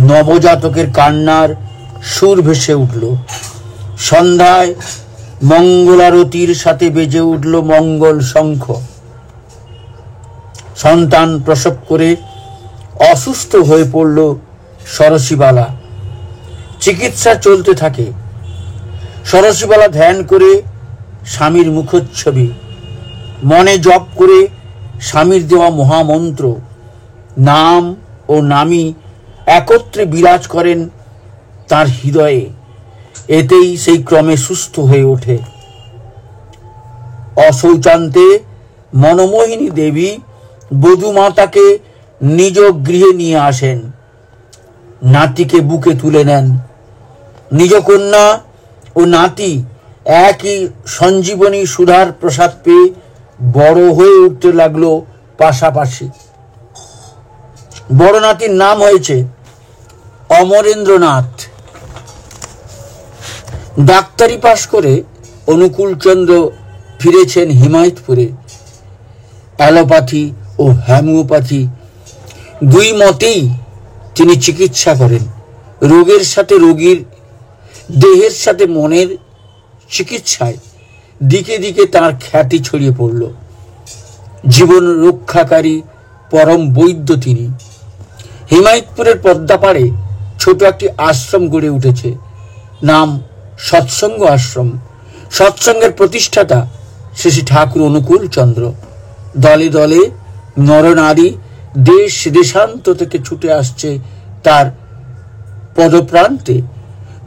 নবজাতকের কান্নার সুর ভেসে উঠল। সন্ধ্যায় মঙ্গলারতির সাথে বেজে উঠল মঙ্গল শঙ্খ। সন্তান প্রসব করে অসুস্থ হয়ে পড়ল সরসীবালা। চিকিৎসা চলতে থাকে। সরসীবালা ধ্যান করে স্বামীর মুখচ্ছবি, মনে জপ করে স্বামীর দেওয়া মহামন্ত্র, নাম ও নামী একত্রে বিরাজ করেন তার হৃদয়ে। এতেই সেই ক্রমে সুস্থ হয়ে ওঠে। অশৌচান্তে মনমোহিনী দেবী বধূ মাতাকে নিজ গৃহে নিয়ে আসেন। নাতিকে বুকে তুলে নেন। নিজ কন্যা ও নাতি একই সঞ্জীবনী সুধার প্রসাদ পেয়ে বড় হয়ে উঠতে লাগলো পাশাপাশি। বড় নাতির নাম হয়েছে অমরেন্দ্রনাথ। ডাক্তারি পাশ করে অনুকূলচন্দ্র ফিরেছেন হিমায়তপুরে। অ্যালোপ্যাথি ও হোমিওপ্যাথি দুই মতেই তিনি চিকিৎসা করেন। রোগের সাথে রোগীর, দেহের সাথে মনের চিকিৎসায় দিকে দিকে তার খ্যাতি ছড়িয়ে পড়ল। জীবন রক্ষাকারী পরম বৈদ্য তিনি। হিমায়তপুরের পদ্মাপাড়ে ছোট একটি আশ্রম গড়ে উঠেছে, নাম সৎসঙ্গ আশ্রম। সৎসঙ্গের প্রতিষ্ঠাতা শ্রী ঠাকুর অনুকূল চন্দ্র। দলে দলে নরনারী দেশ দেশান্ত থেকে ছুটে আসছে তার পদপ্রান্তে।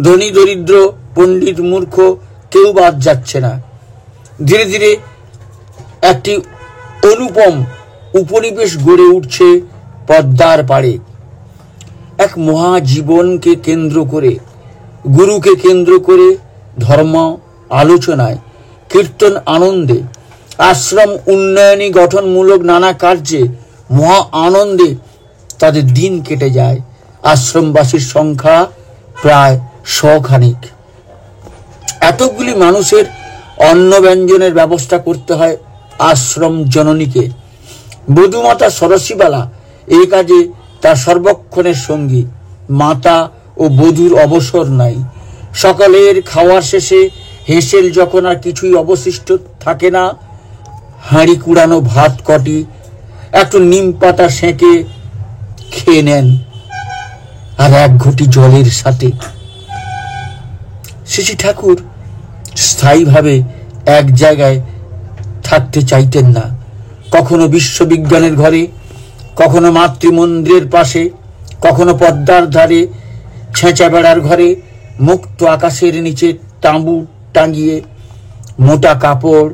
ধনী দরিদ্র, পণ্ডিত মূর্খ কেউ বাদ যাচ্ছে না। ধীরে ধীরে একটি অনুপম উপনিবেশ গড়ে উঠছে পদ্মার পাড়ে। এক মহাজীবনকে কেন্দ্র করে, গুরুকে কেন্দ্র করে ধর্ম আলোচনায়, কীর্তন আনন্দে, আশ্রম উন্নয়নী গঠনমূলক নানা কার্যে মহা আনন্দে তাদের দিন কেটে যায়। আশ্রমবাসীর সংখ্যা প্রায় 100 খানিক। এতগুলি মানুষের অন্ন ব্যঞ্জনের ব্যবস্থা করতে হয় আশ্রম জননীকে। বধূমাতা সরসীবালা এই কাজে তার সর্বক্ষণের সঙ্গী। মাতা ও বধূর অবসর নাই। সকালের খাওয়ার শেষে হেসেল যখন আর কিছুই অবশিষ্ট থাকে না, হাঁড়ি কুড়ানো ভাত কটি একটু নিম পাতা সেঁকে খেয়ে নেন, আর 1 ঘটি জলের সাথে। শ্রী ঠাকুর স্থায়ীভাবে এক জায়গায় থাকতে চাইতেন না। কখনো বিশ্ববিজ্ঞানের ঘরে, কখনো মাতৃমন্দিরের পাশে, কখনো পদ্মার ধারে ছেঁচা বেড়ার ঘরে, মুক্ত আকাশের নিচে তাঁবু টাঙিয়ে, মোটা কাপড়,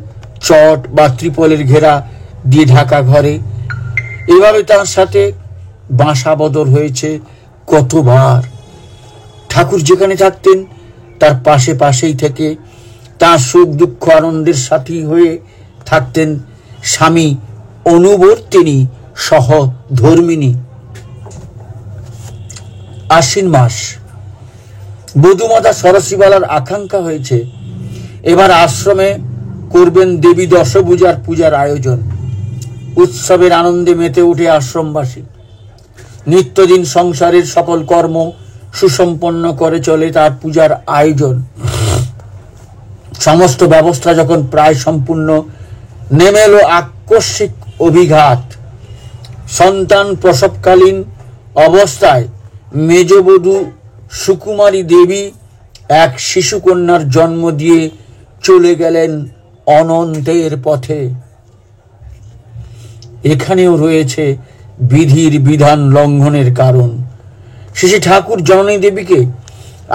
চট বা ত্রিপলের ঘেরা দিয়ে ঢাকা ঘরে। এভাবে তার সাথে বাসা বদল হয়েছে কতবার। ঠাকুর যেখানে থাকতেন তার পাশে পাশেই থেকে তার সুখ দুঃখ আনন্দের সাথী হয়ে থাকতেন স্বামী অনুবর্তিনী সহ ধর্মিনী। আশ্বিন মাস। বধূমাতা সরসীবালার আকাঙ্ক্ষা হয়েছে এবার আশ্রমে করবেন দেবী দশভূজার পূজার আয়োজন। উৎসবের আনন্দে মেতে উঠে আশ্রমবাসী। নিত্যদিন সংসারের সকল কর্ম সুসম্পন্ন করে চলে তার পূজার আয়োজন। সমস্ত ব্যবস্থা যখন প্রায় সম্পূর্ণ, নেমে এলো আকস্মিক অভিঘাত। সন্তান প্রসবকালীন অবস্থায় মেজবধূ সুকুমারী দেবী এক শিশুকন্যার জন্ম দিয়ে চলে গেলেন অনন্তের পথে। এখানেও রয়েছে বিধির বিধান লঙ্ঘনের কারণ। শ্রী ঠাকুর জননী দেবীকে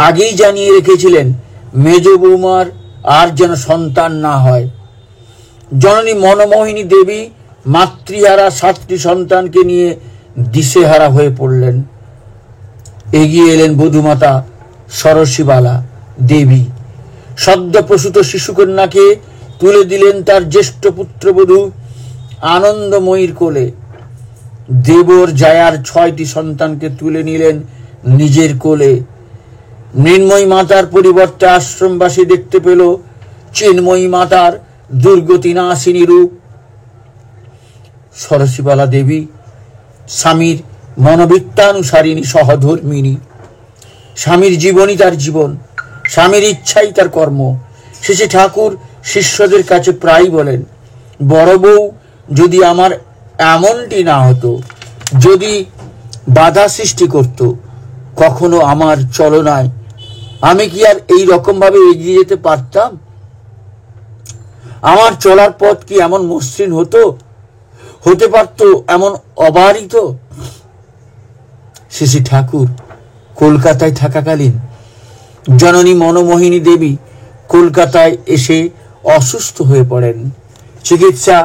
আগেই জানিয়ে রেখেছিলেন মেজ বৌমার আর যেন সন্তান না হয়। জননী মনমোহিনী দেবী মাতৃহারা 7টি সন্তানকে নিয়ে দিশেহারা হয়ে পড়লেন। এগিয়ে এলেন বধূমাতা সরসীবালা দেবী। সদ্য প্রসূত শিশুকন্যাকে তুলে দিলেন তার জ্যেষ্ঠ পুত্রবধূ আনন্দময়ীর কোলে। দেবর জায়ার 6টি সন্তানকে তুলে নিলেন নিজের কোলে। মৃন্ময়ী মাতার পরিবর্তে আশ্রমবাসী দেখতে পেল চিন্ময়ী মাতার দুর্গতি নাশিনী রূপ। সরসীবালা দেবী স্বামীর মনোবৃত্তানুসারিণী সহধর্মিণী। স্বামীর জীবনই তার জীবন, স্বামীর ইচ্ছাই তার কর্ম। শ্রী ঠাকুর শিষ্যদের কাছে প্রায় বলেন, বড় বউ যদি আমার এমনটি না হতো, যদি বাধা সৃষ্টি করত কখনো আমার চলনায়, আমি কি আর এই রকম ভাবে এগিয়ে যেতে পারতাম? আমার চলার পথ কি এমন মসৃণ হতে পারত, এমন অবারিত? শ্রী ঠাকুর কলকাতায় থাকাকালীন জননী মনমোহিনী দেবী কলকাতায় এসে অসুস্থ হয়ে পড়েন। চিকিৎসা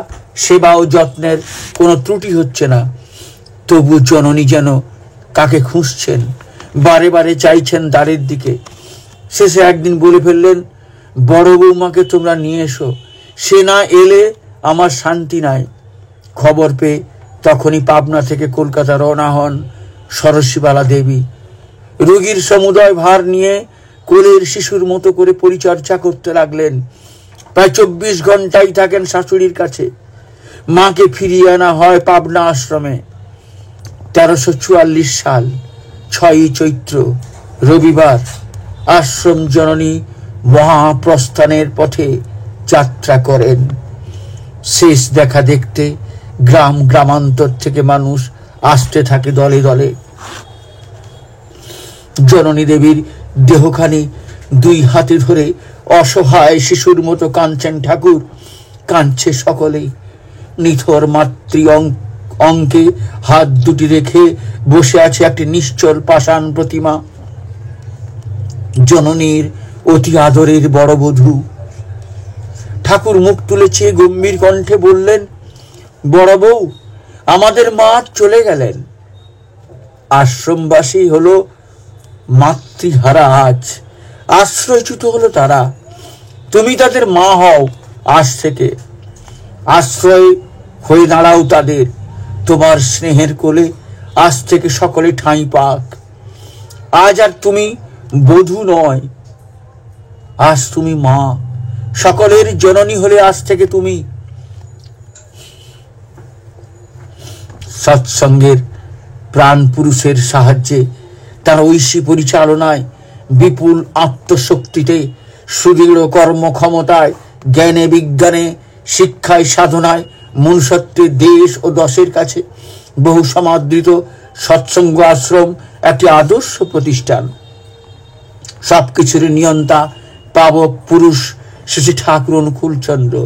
সেবা ও যত্নের কোনো ত্রুটি হচ্ছে না। তবু জননী যেন কাকে খুঁজছেন, বারে বারে চাইছেন দ্বারের দিকে। শেষে একদিন বলে ফেললেন, বড় বৌমাকে তোমরা নিয়ে এসো, সে না এলে আমার শান্তি নাই। খবর পেয়ে তখনই পাবনা থেকে কলকাতা রওনা হন সরসীবালা দেবী। রোগীর সমুদয় ভার নিয়ে কোলের শিশুর মতো করে পরিচর্যা করতে লাগলেন। প্রায় 24 ঘন্টাই থাকেন শাশুড়ির কাছে। মাকে ফিরিয়ে আনা হয় পাবনা আশ্রমে। 1344 সাল 6ই চৈত্র রবিবার আশ্রম জননী মহাপ্রস্থানের পথে যাত্রা করেন। শেষ দেখা দেখতে গ্রাম গ্রামান্তর থেকে মানুষ আসতে থাকে দলে দলে। জননী দেবীর দেহখানি 2 হাতে ধরে অসহায় শিশুর মতো কাঁদছেন ঠাকুর, কাঁদছে সকলেই। নিথর মাতৃ অঙ্কে হাত দুটি রেখে বসে আছে একটি নিশ্চল পাষাণ প্রতিমা। জননীর অতি আদরের বড় বধূ। ঠাকুর মুখ তুলেছে, গম্ভীর কণ্ঠে বললেন, বড় বউ, আমাদের মা চলে গেলেন। আশ্রমবাসী হলো মাতৃহারা, আজ আশ্রয়চ্যুত হলো তারা। তুমি তাদের মা হও, আজ থেকে আশ্রয় হয়ে দাঁড়াও তাদের। তোমার স্নেহের কোলে আজ থেকে সকলে ঠাঁই পাক। আজ আর তুমি বধূ নয়, আজ তুমি মা। সকলের জননী হলে আজ থেকে তুমি। সৎসঙ্গের প্রাণ পুরুষের সাহায্যে, তার ঐশী পরিচালনায়, বিপুল আত্মশক্তিতে, সুদৃঢ় কর্মক্ষমতায়, জ্ঞানে বিজ্ঞানে, শিক্ষায় সাধনায়, মনুষ্যত্বের দেশ ও দশের কাছে বহু সমাদৃত সৎসঙ্গ আশ্রম একটি আদর্শ প্রতিষ্ঠান। সবকিছুর নিয়ন্তা পাবক পুরুষ শ্রী ঠাকুর অনুকূলচন্দ্র।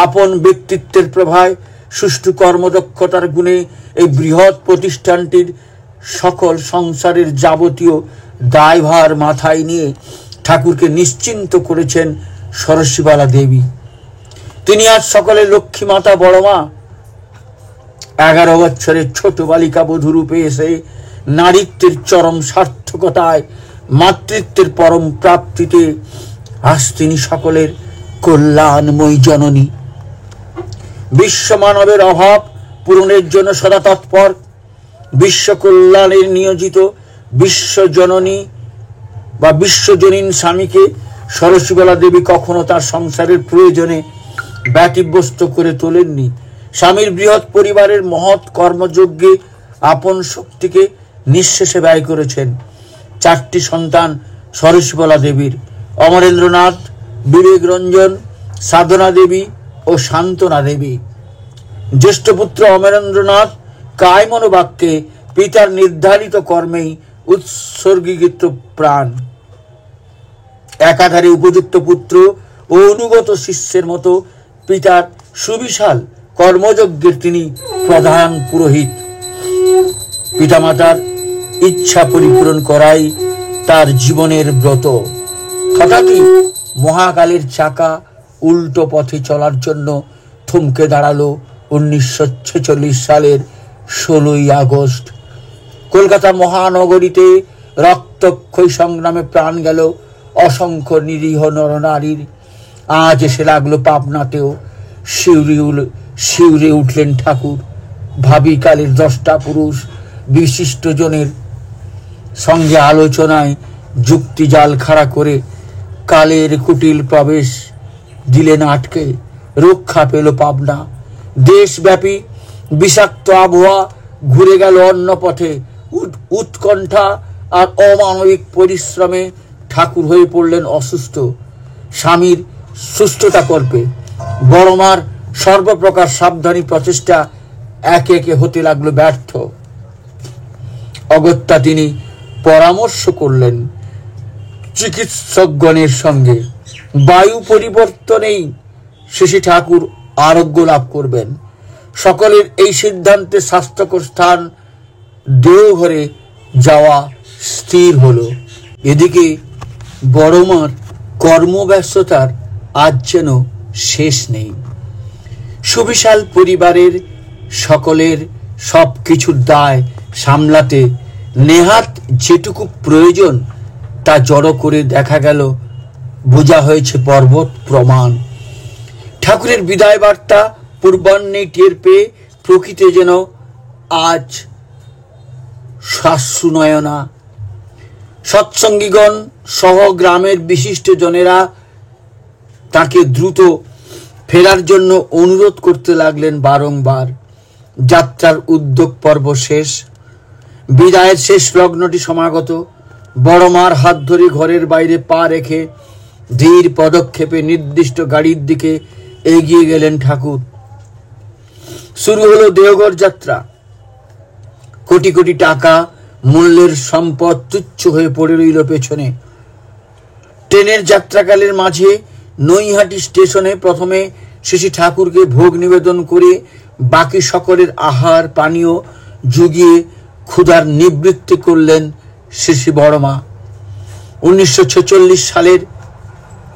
আপন ব্যক্তিত্বের প্রভায়, সুষ্ঠু কর্মদক্ষতার গুণে এই বৃহৎ প্রতিষ্ঠানটির সকল সংসারের যাবতীয় দায়ভার মাথায় নিয়ে ঠাকুরকে নিশ্চিন্ত করেছেন সরসীবালা দেবী। তিনি আজ সকলের লক্ষ্মী মাতা, বড় মা। 11 বছরের ছোট বালিকা বধূরূপে এসে নারীত্বের চরম সার্থকতায়, মাতৃত্বের পরম প্রাপ্তিতে আজ তিনি সকলের কল্যাণময়ী জননী। বিশ্ব মানবের অভাব পূরণের জন্য সদা তৎপর, বিশ্ব কল্যাণের নিয়োজিত বিশ্বজননী বা বিশ্বজনীন স্বামীকে সরসীবালা দেবী কখনো তার সংসারের প্রয়োজনে ব্যতিব্যস্ত করে তোলেননি। স্বামীর বৃহৎ পরিবারের মহৎ কর্মযজ্ঞে আপন শক্তিকে নিঃশেষে ব্যয় করেছেন। 4টি সন্তান সরসীবালা দেবীর, অমরেন্দ্রনাথ, বিবেক রঞ্জন, সাধনা দেবী ও শান্তনা দেবী। জ্যেষ্ঠ পুত্র অমরেন্দ্রনাথ কায় মনোবাক্যে পিতার নির্ধারিত কর্মেই উৎসর্গীকৃত প্রাণ। একাধারে উপযুক্ত পুত্র ও অনুগত শিষ্যের মতো পিতার সুবিশাল কর্মযজ্ঞের তিনি প্রধান পুরোহিত। পিতামাতার ইচ্ছা পরিপূরণ করাই তার জীবনের ব্রত। হঠাৎই মহাকালের চাকা উল্টো পথে চলার জন্য থমকে দাঁড়ালো 1946 সালের 16ই আগস্ট। কলকাতা মহানগরীতে রক্তক্ষয়ী সংগ্রামে প্রাণ গেল অসংখ্য নিরীহ নরনারীর। আজ এসে লাগলো পাবনাতেও। শিউরে উঠলেন ঠাকুর। ভাবি কালের 10টা পুরুষ বিশিষ্ট জনের সঙ্গে আলোচনায় যুক্তিজাল খাড়া করে কালের কুটিল প্রবেশ দিলেন আটকে। রক্ষা পেল পাবনা। দেশব্যাপী বিষাক্ত আবহাওয়া ঘুরে গেল অন্য পথে। উৎকণ্ঠা আর অমানবিক পরিশ্রমে ঠাকুর হয়ে পড়লেন অসুস্থ। স্বামীর সুস্থতা কল্পে বড়মার সর্বপ্রকার সাবধানী প্রচেষ্টা একে একে হতে লাগলো ব্যর্থ। অগত্যা তিনি পরামর্শ করলেন চিকিৎসকগণের সঙ্গে। বায়ু পরিবর্তনেই শ্রী ঠাকুর আরোগ্য লাভ করবেন। সকলের এই সিদ্ধান্তে স্বাস্থ্যকর স্থান দেওঘরে যাওয়া স্থির হলো। এদিকে বড়মার কর্মব্যস্ততার আজ যেন শেষ নেই। সুবিশাল পরিবারের সকলের সব কিছুর দায় সামলাতে নেহাত যেটুকু প্রয়োজন তা জড়ো করে দেখা গেল বোঝা হয়েছে পর্বত প্রমাণ। ঠাকুরের বিদায় বার্তা পূর্বাহ্নে টের পেয়ে প্রকৃতি যেন আজ শাশ্বনয়না। সৎসঙ্গীগণ সহ গ্রামের বিশিষ্ট জনেরা তাকে দ্রুত ফেরার জন্য অনুরোধ করতে লাগলেন বারংবার। যাত্রার উদ্যোগ পর্ব শেষ। বিদায়ের শেষ লগ্নটি সমাগত। বড়মার হাত ধরে ঘরের বাইরে পা রেখে ধীর পদক্ষেপে নির্দিষ্ট গাড়ির দিকে এগিয়ে গেলেন ঠাকুর। শুরু হলো দেওঘর যাত্রা। কোটি কোটি টাকা মূল্যের সম্পদ তুচ্ছ হয়ে পড়ে রইল পেছনে। ট্রেনের যাত্রাকালের মাঝে নৈহাটি স্টেশনে প্রথমে শ্রী ঠাকুরকে ভোগ নিবেদন করে বাকি সকলের আহার পানীয় জুগিয়ে ক্ষুধার নিবৃত্তি করলেন শ্রী বড়মা। 1946 সালের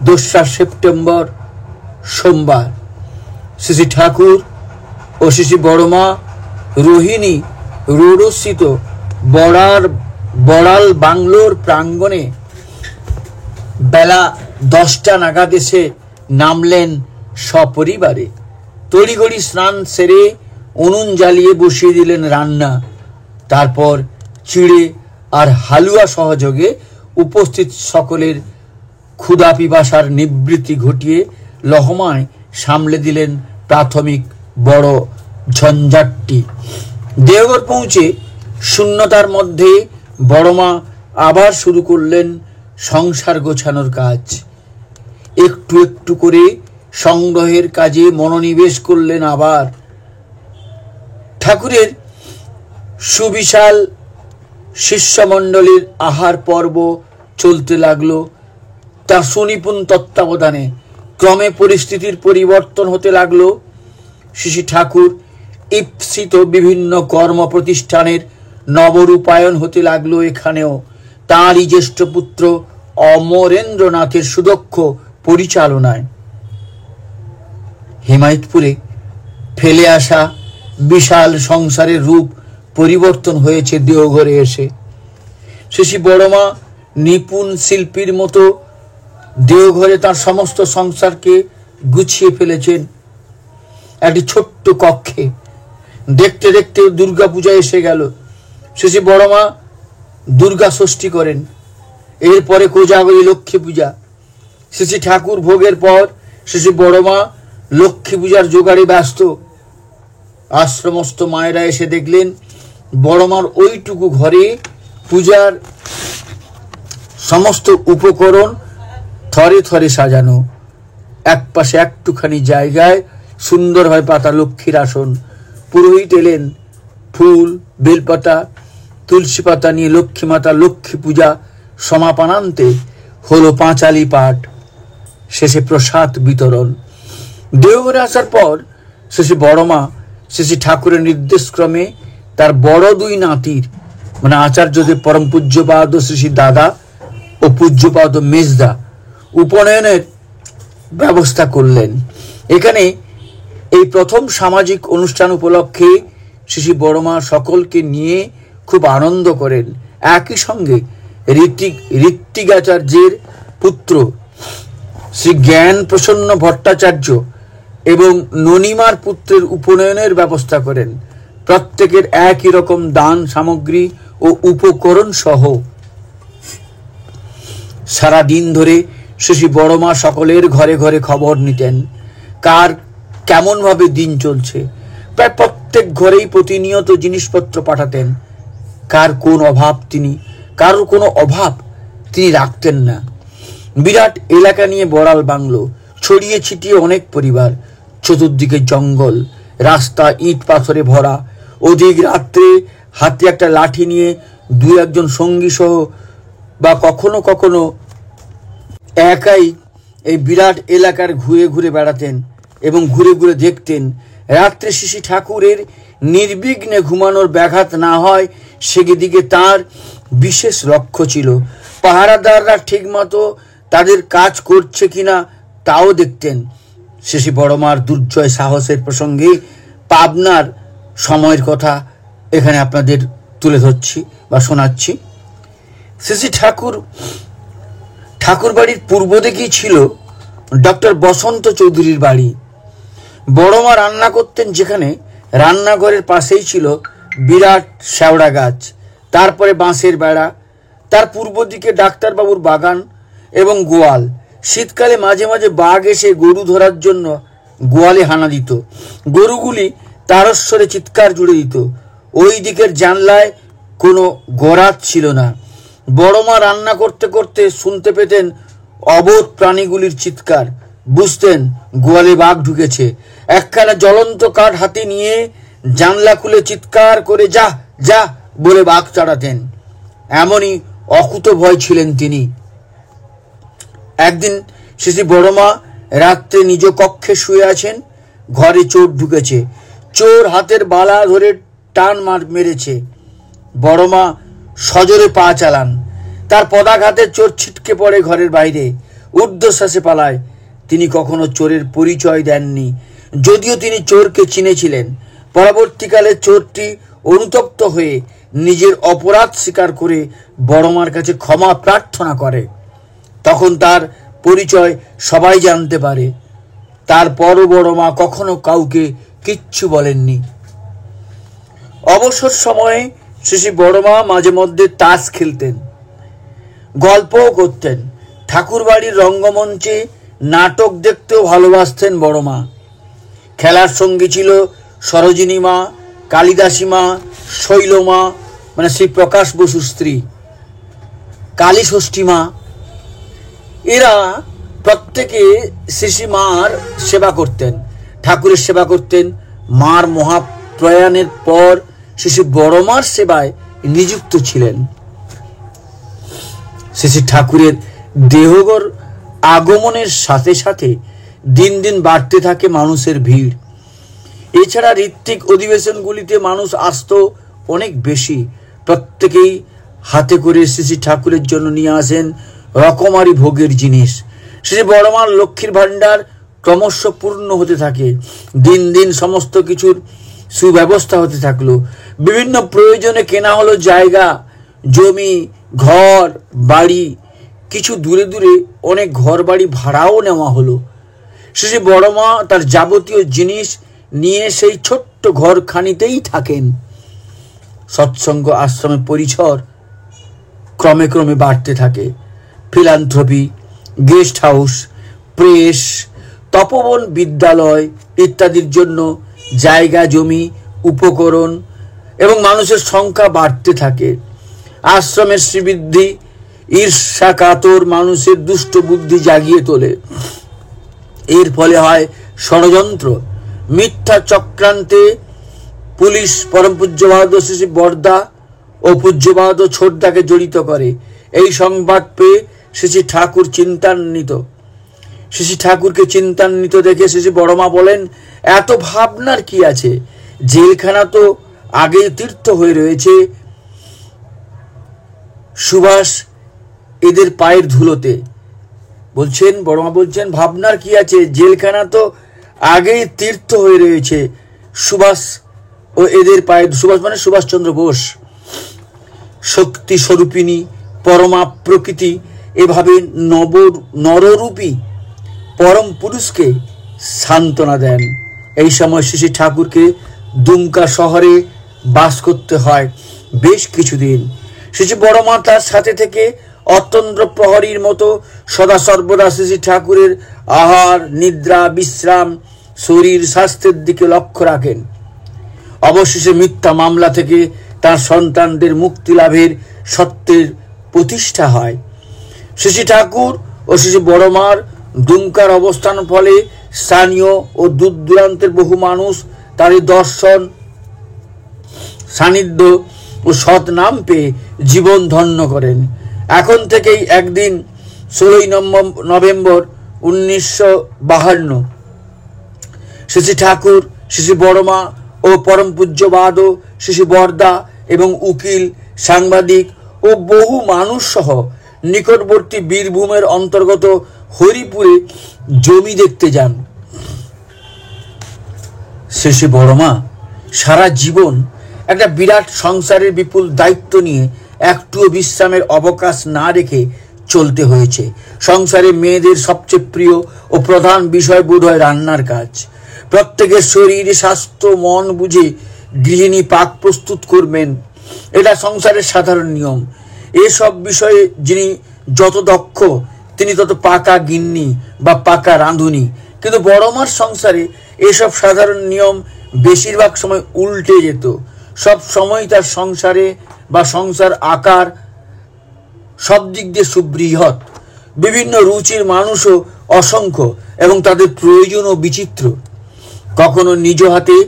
2রা সেপ্টেম্বর সোমবার শ্রী ঠাকুর ও শ্রী বড়মা রোহিণী রোডস্থিত বড়াল বাংলোর প্রাঙ্গণে বেলা 10টা নাগাদ এসে নামলেন সপরিবারে। তড়িঘড়ি স্নান সেরে উনুন জ্বালিয়ে বসিয়ে দিলেন রান্না। তারপর চিড়ে আর হালুয়া সহযোগে উপস্থিত সকলের ক্ষুধা পিপাসার নিবৃত্তি ঘটিয়ে লহমায় সামলে দিলেন প্রাথমিক বড় ঝঞ্ঝাটটি। দেওঘর পৌঁছে শূন্যতার মধ্যে বড়মা আবার শুরু করলেন সংসার গোছানোর কাজ। একটু একটু করে সংগ্রহের কাজে মনোনিবেশ করলেন আবার। ঠাকুরের সুবিশাল শিষ্যমণ্ডলীর আহার পর্ব চলতে লাগলো তার সুনিপুণ তত্ত্বাবধানে। ক্রমে পরিস্থিতির পরিবর্তন হতে লাগলো। শ্রী ঠাকুর ঈপ্সিত বিভিন্ন কর্ম প্রতিষ্ঠানের নবরূপায়ণ হতে লাগলো এখানেও। তাঁরই জ্যেষ্ঠ পুত্র অমরেন্দ্রনাথের সুদক্ষ পরিচালনায়। হিমায়তপুরে ফেলে আসা বিশাল সংসারের রূপ পরিবর্তন হয়েছে দেওঘরে এসে। শ্রী বড়মা নিপুণ শিল্পীর মতো দেওঘরে তার সমস্ত সংসারকে গুছিয়ে ফেলেছেন একটি ছোট্ট কক্ষে। দেখতে দেখতে দুর্গা পূজা এসে গেল। শ্রী বড়মা দুর্গা ষষ্ঠী করেন। এরপরে কোজাগরী লক্ষ্মী পূজা। শ্রী ঠাকুর ভোগের পর শ্রী বড়মা লক্ষ্মী পূজার জোগাড়ে ব্যস্ত। আশ্রমস্থ মায়েরা এসে দেখলেন বড়মার ওইটুকু ঘরে পূজার সমস্ত উপকরণ থরে থরে সাজানো। এক পাশে একটুখানি জায়গায় সুন্দরভাবে পাতা লক্ষ্মীর আসন। পুরোহিত এলেন, ফুল, বেলপাতা, তুলসী পাতা নিয়ে লক্ষ্মী মাতা লক্ষ্মী পূজা সমাপনান্তে হলো পাঁচালি পাঠ, শেষে প্রসাদ বিতরণ। দেওঘরে আসার পর শেষে বড়মা শেষে ঠাকুরের নির্দেশক্রমে তার বড় দুই নাতির মানে আচার্যদেব পরম পূজ্যপাদ শ্রী দাদা ও পূজ্যপাদ মেজদা উপনয়নের ব্যবস্থা করলেন। এখানে এই প্রথম সামাজিক অনুষ্ঠান উপলক্ষে শ্রী বড়মা সকলকে নিয়ে খুব আনন্দ করেন। একই সঙ্গে ঋত্বিকাচার্যের পুত্র শ্রী জ্ঞান প্রসন্ন ভট্টাচার্য এবং ননিমার পুত্রের উপনয়নের ব্যবস্থা করেন। প্রত্যেকের একই রকম দান সামগ্রী ও উপকরণ সহ সারা দিন ধরে শ্রী বড়মা সকলের ঘরে ঘরে খবর নিতেন, কার কেমন ভাবে দিন চলছে। প্রায় প্রত্যেক ঘরেই প্রতিনিয়ত জিনিসপত্র পাঠাতেন। কারোর কোনো অভাব তিনি রাখতেন না। বিরাট এলাকা নিয়ে বড়াল বাংলো, ছড়িয়ে ছিটিয়ে অনেক পরিবার, চতুর্দিকে জঙ্গল, রাস্তা ইট পাথরে ভরা। অধিক রাত্রে হাতে একটা লাঠি নিয়ে দুই একজন সঙ্গী সহ বা কখনো কখনো একাই এই বিরাট এলাকার ঘুরে ঘুরে বেড়াতেন এবং ঘুরে ঘুরে দেখতেন রাত্রে শ্রী ঠাকুরের নির্বিঘ্নে ঘুমানোর ব্যাঘাত না হয় সেদিকে তার বিশেষ লক্ষ্য ছিল। পাহারাদাররা ঠিকমতো তাদের কাজ করছে কিনা তাও দেখতেন। শ্রী বড়মার দুর্জয় সাহসের প্রসঙ্গে পাবনার সময়ের কথা এখানে আপনাদের তুলে ধরছি বা শোনাচ্ছি। শ্রী ঠাকুর বাড়ির পূর্ব দিকেই ছিল ডক্টর বসন্ত চৌধুরীর বাড়ি। বড়মা রান্না করতেন যেখানে, রান্নাঘরের পাশেই ছিল বিরাট শেওড়া গাছ, তারপরে বাঁশের বেড়া, তার পূর্ব দিকে ডাক্তারবাবুর বাগান এবং গোয়াল। শীতকালে মাঝে মাঝে বাঘ এসে গরু ধরার জন্য গোয়ালে হানা দিত। গরুগুলি তারস্বরে চিৎকার জুড়ে দিত। ওই দিকের জানলায় কোনো গরাত ছিল না। বড়মা রান্না করতে করতে শুনতে পেতেন অবোধ প্রাণীগুলির চিৎকার, বুঝতেন গোয়ালে বাঘ ঢুকেছে। একখানা জ্বলন্ত কাঠ হাতে নিয়ে জানলা খুলে চিৎকার করে যা যা বলে বাঘ তাড়াতেন। এমনই অকুত ভয় ছিলেন তিনি। একদিন শ্রী বড়মা রাত্রে নিজ কক্ষে শুয়ে আছেন, ঘরে চোর ঢুকেছে। চোর হাতের বালা ধরে টান মেরেছে। বড়মা সজোরে পা চালান, তার পদাঘাতে চোর ছিটকে পড়ে ঘরের বাইরে, ঊর্ধ্বশ্বাসে পালায়। তিনি কখনো চোরের পরিচয় দেননি, যদিও তিনি চোরকে চিনেছিলেন। পরবর্তীকালে চোরটি অনুতপ্ত হয়ে নিজের অপরাধ স্বীকার করে বড়মার কাছে ক্ষমা প্রার্থনা করে। তখন তার পরিচয় সবাই জানতে পারে। তারপরও বড়মা কখনো কাউকে কিচ্ছু বলেননি। অবসর সময়ে শ্রী বড়মা মাঝে মধ্যে তাস খেলতেন, গল্পও করতেন। ঠাকুর বাড়ির রঙ্গমঞ্চে নাটক দেখতেও ভালোবাসতেন বড়মা। খেলার সঙ্গী ছিল সরোজিনী মা, কালিদাসী মা, শৈলমা মানে শ্রী প্রকাশ বসুর স্ত্রী, কালী ষষ্ঠী মা। এরা প্রত্যেকে শ্রী মার সেবা করতেন, ঠাকুরের সেবা করতেন। মার মহাপ্রয়াণের পর শ্রী বড়মার সেবায় নিযুক্ত ছিলেন। শ্রী ঠাকুরের দেহগর আগমনের সাথে সাথে দিন দিন বাড়তে থাকে মানুষের ভিড়। এছাড়া ঋত্বিক অধিবেশনগুলিতে মানুষ আসতো অনেক বেশি। প্রত্যেকেই হাতে করে শ্রী ঠাকুরের জন্য নিয়ে আসেন রকমারি ভোগের জিনিস। শ্রী বড়মার লক্ষ্মীর ভাণ্ডার ক্রমশ পূর্ণ হতে থাকে। দিন দিন সমস্ত কিছুর সুব্যবস্থা হতে থাকলো। বিভিন্ন প্রয়োজনে কেনা হলো জায়গা, জমি, ঘর বাড়ি। কিছু দূরে দূরে অনেক ঘর বাড়ি ভাড়াও নেওয়া হলো। শ্রী বড়মা তার যাবতীয় জিনিস নিয়ে সেই ছোট্ট ঘরখানিতেই থাকেন। সৎসঙ্গ আশ্রমের পরিসর ক্রমে ক্রমে বাড়তে থাকে। ফিলান্থ্রপি, গেস্ট হাউস, প্রেস, তপবন, বিদ্যালয় ইত্যাদির জন্য জায়গা, জমি, উপকরণ এবং মানুষের সংখ্যা বাড়তে থাকে। আশ্রমের শ্রীবৃদ্ধি ঈর্ষা কাতর মানুষের দুষ্ট বুদ্ধি জাগিয়ে তোলে। এর ফলে হয় ষড়যন্ত্র, মিথ্যা চক্রান্তে পুলিশ পরম পূজ্যবাদ শ্রী শ্রী বরদা ও পূজ্যবাদ ছোটদাকে জড়িত করে। এই সংবাদ পেয়ে শ্রী শ্রী ঠাকুর চিন্তান্বিত। শ্রী শ্রী ঠাকুরকে চিন্তান্বিত দেখে শ্রী শ্রী বড়মা বলেন, এত ভাবনার কি আছে? জেলখানা তো আগেই তীর্থ হয়ে রয়েছে। সুভাষ এদের পায়ের ধুলোতে। বলছেন বড়মা বলছেন, ভাবনার কি আছে? জেলখানা তো আগেই তীর্থ হয়ে রয়েছে সুভাষ ও এদের পায়ে। সুভাষ মানে সুভাষচন্দ্র বোস। শক্তি স্বরূপিণী পরমা প্রকৃতি এভাবে নররূপী পরম পুরুষকে সান্ত্বনা দেন। এই সময় শ্রী শ্রী ঠাকুরকে দুমকা শহরে বাস করতে হয় বেশ কিছুদিন। শ্রী শ্রী বড়মা তার সাথে থেকে অতন্দ্র প্রহরীর মতো সদা সর্বদা শ্রী শ্রী ঠাকুরের আহার, নিদ্রা, বিশ্রাম, শরীর স্বাস্থ্যের দিকে লক্ষ্য রাখেন। অবশেষে মিথ্যা মামলা থেকে তার সন্তানদের মুক্তি লাভের সত্যের প্রতিষ্ঠা হয়। শ্রী শ্রী ঠাকুর ও শ্রী শ্রী বড়মার দুমকার অবস্থান ফলে স্থানীয় ও দূর দূরান্তের বহু মানুষ তার দর্শন, সান্নিধ্য ও সৎ নাম পেয়ে জীবন ধন্য করেন। এখন থেকেই একদিন 16 নভেম্বর 1952 শ্রী শ্রী ঠাকুর, শ্রী শ্রী বড়মা ও পরম পূজ্যবাদ শ্রী শ্রী বরদা এবং উকিল, সাংবাদিক ও বহু মানুষ সহ নিকটবর্তী বীরভূমের অন্তর্গত হরিপুরে জমি দেখতে যান। শ্রী শ্রী বড়মা সারা জীবন একটা বিরাট সংসারের বিপুল দায়িত্ব নিয়ে একটুও বিশ্রামের অবকাশ না রেখে চলতে হয়েছে। সংসারে মেয়েদের সবচেয়ে প্রিয় ও প্রধান বিষয় বোধ হয় রান্নার কাজ। প্রত্যেকের শরীর, স্বাস্থ্য, মন বুঝে গৃহিণী পাক প্রস্তুত করবেন, এটা সংসারের সাধারণ নিয়ম। এসব বিষয়ে যিনি যত দক্ষ তিনি তত পাকা গিন্নি বা পাকা রাঁধুনি। কিন্তু বড়মার সংসারে এসব সাধারণ নিয়ম বেশিরভাগ সময় উল্টে যেত। সব সময় তার সংসারে বা সংসার আকার সব দিক দিয়ে সুবৃহৎ। বিভিন্ন রুচির মানুষও অসংখ্য এবং তাদের প্রয়োজনও বিচিত্র। কখনো নিজ হাতে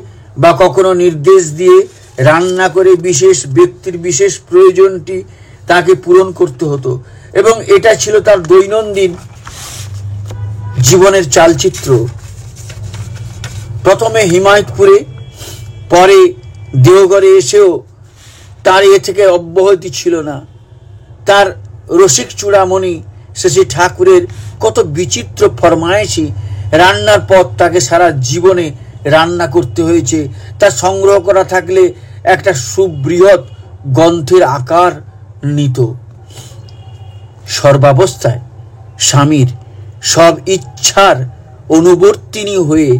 বা কখনো নির্দেশ দিয়ে রান্না করে বিশেষ ব্যক্তির বিশেষ প্রয়োজনটি তাকে পূরণ করতে হতো এবং এটা ছিল তার দৈনন্দিন জীবনের চালচিত্র। প্রথমে হিমায়তপুরে, পরে দেওঘরে এসেও তার এ থেকে অব্যাহতি ছিল না। তার রসিক চূড়ামণি শ্রী শ্রী ঠাকুরের কত বিচিত্র ফরমায়েশি রান্নার পথ তাকে সারা জীবনে রান্না করতে হয়েছে। তা সংগ্রহ করা থাকলে একটা সুবৃহৎ গ্রন্থের আকার নিত। সর্বাবস্থায় স্বামীর সব ইচ্ছার অনুবর্তিনী হয়ে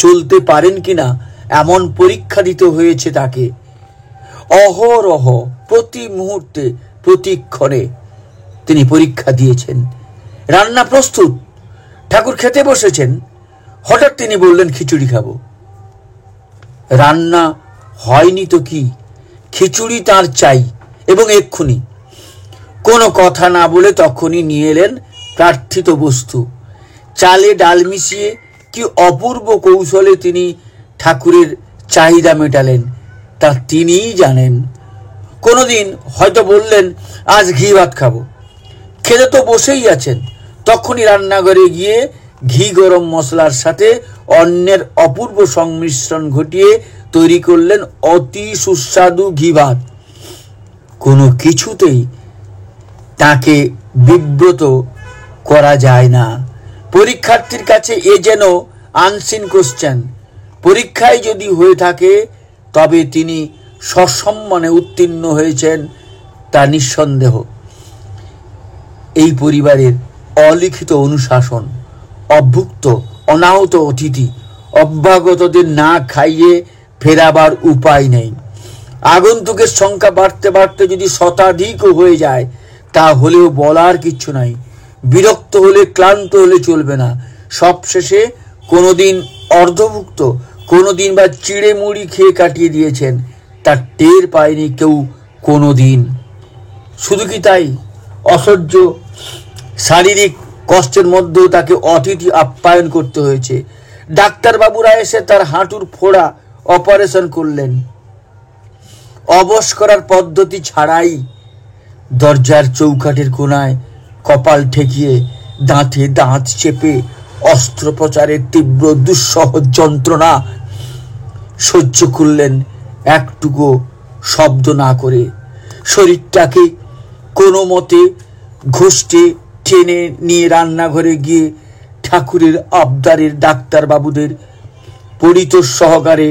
চলতে পারেন কিনা এমন পরীক্ষা দিতে হয়েছে তাকে। অহরহ প্রতি মুহূর্তে প্রতিক্ষণে তিনি পরীক্ষা দিয়েছেন। রান্না প্রস্তুত, ঠাকুর খেতে বসেছেন, হঠাৎ তিনি বললেন খিচুড়ি খাবো। রান্না হয়নি তো কি, খিচুড়ি তার চাই এবং এক্ষুনি। কোনো কথা না বলে তখনই নিয়ে এলেন প্রার্থিত বস্তু। চালে ডাল মিশিয়ে কি অপূর্ব কৌশলে তিনি ঠাকুরের চাহিদা মেটালেন তা তিনিই জানেন। কোনোদিন হয়তো বললেন আজ ঘি ভাত খাবো, খেতে তো বসেই আছেন, তখনই রান্নাঘরে গিয়ে ঘি গরম মশলার সাথে অন্যের অপূর্ব সংমিশ্রণ ঘটিয়ে তৈরি করলেন অতি সুস্বাদু ঘি ভাত। কোনো কিছুতেই তাকে বিব্রত করা যায় না। পরীক্ষার্থীর কাছে এ যেন আনসিন কোশ্চেন। পরীক্ষায় যদি হয়ে থাকে তবে তিনি সসম্মানে উত্তীর্ণ হয়েছেন তা নিঃসন্দেহ। এই পরিবারের অলিখিত অনুশাসন, অভুক্ত অনাহত অতিথি, অভ্যাগতদের না খাইয়ে ফেরাবার উপায় নেই। আগন্তুকের সংখ্যা বাড়তে বাড়তে যদি শতাধিকও হয়ে যায় তা হলেও বলার কিচ্ছু নাই। বিরক্ত হলে, ক্লান্ত হলে চলবে না। সবশেষে কোনোদিন অর্ধভুক্ত, কোনোদিন বা চিড়ে মুড়ি খেয়ে কাটিয়ে দিয়েছেন। তার টের পায়নি কেউ কোনোদিন। শুধু কি তাই, অসহ্য শারীরিক কষ্টের মধ্যেও তাকে অতিথি আপ্যায়ন করতে হয়েছে। ডাক্তারবাবুরা এসে তার হাঁটুর ফোড়া অপারেশন করলেন। অবশ করার পদ্ধতি ছাড়াই দরজার চৌকাঠের কোণায় কপাল ঠেকিয়ে দাঁতে দাঁত চেপে অস্ত্রোপচারের তীব্র দুঃসহ যন্ত্রণা সহ্য করলেন, একটুকু শব্দ না করে। শরীরটাকে কোনো মতে ঘুষ্টে টেনে নিয়ে রান্নাঘরে গিয়ে ঠাকুরের আবদারের ডাক্তারবাবুদের পরিতোষ সহকারে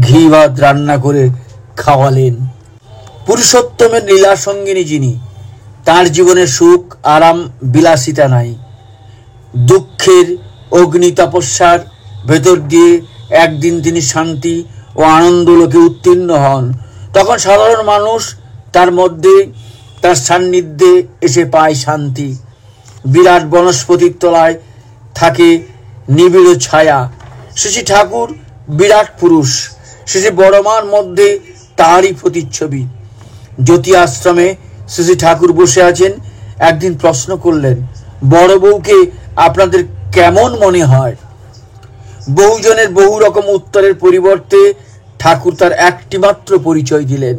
ঘি ভাত রান্না করে খাওয়ালেন। পুরুষোত্তমের লীলা সঙ্গিনী যিনি, তার জীবনে সুখ আরাম বিলাসিতা নাই। দুঃখের অগ্নি তপস্যার ভেতর দিয়ে একদিন তিনি শান্তি ও আনন্দ লোকে উত্তীর্ণ হন। তখন সাধারণ মানুষ তার মধ্যে, তার সান্নিধ্যে এসে পায় শান্তি। বিরাট বনস্পতির তলায় থাকে নিবিড় ছায়া। শ্রী ঠাকুর বিরাট পুরুষ, শ্রী বড়মার মধ্যে তারই প্রতিচ্ছবি। জ্যোতি আশ্রমে শ্রী ঠাকুর বসে আছেন। একদিন প্রশ্ন করলেন, বড় বউকে আপনাদের কেমন মনে হয়? বহুজনের বহু রকম উত্তরের পরিবর্তে ঠাকুর তার একটি মাত্র পরিচয় দিলেন।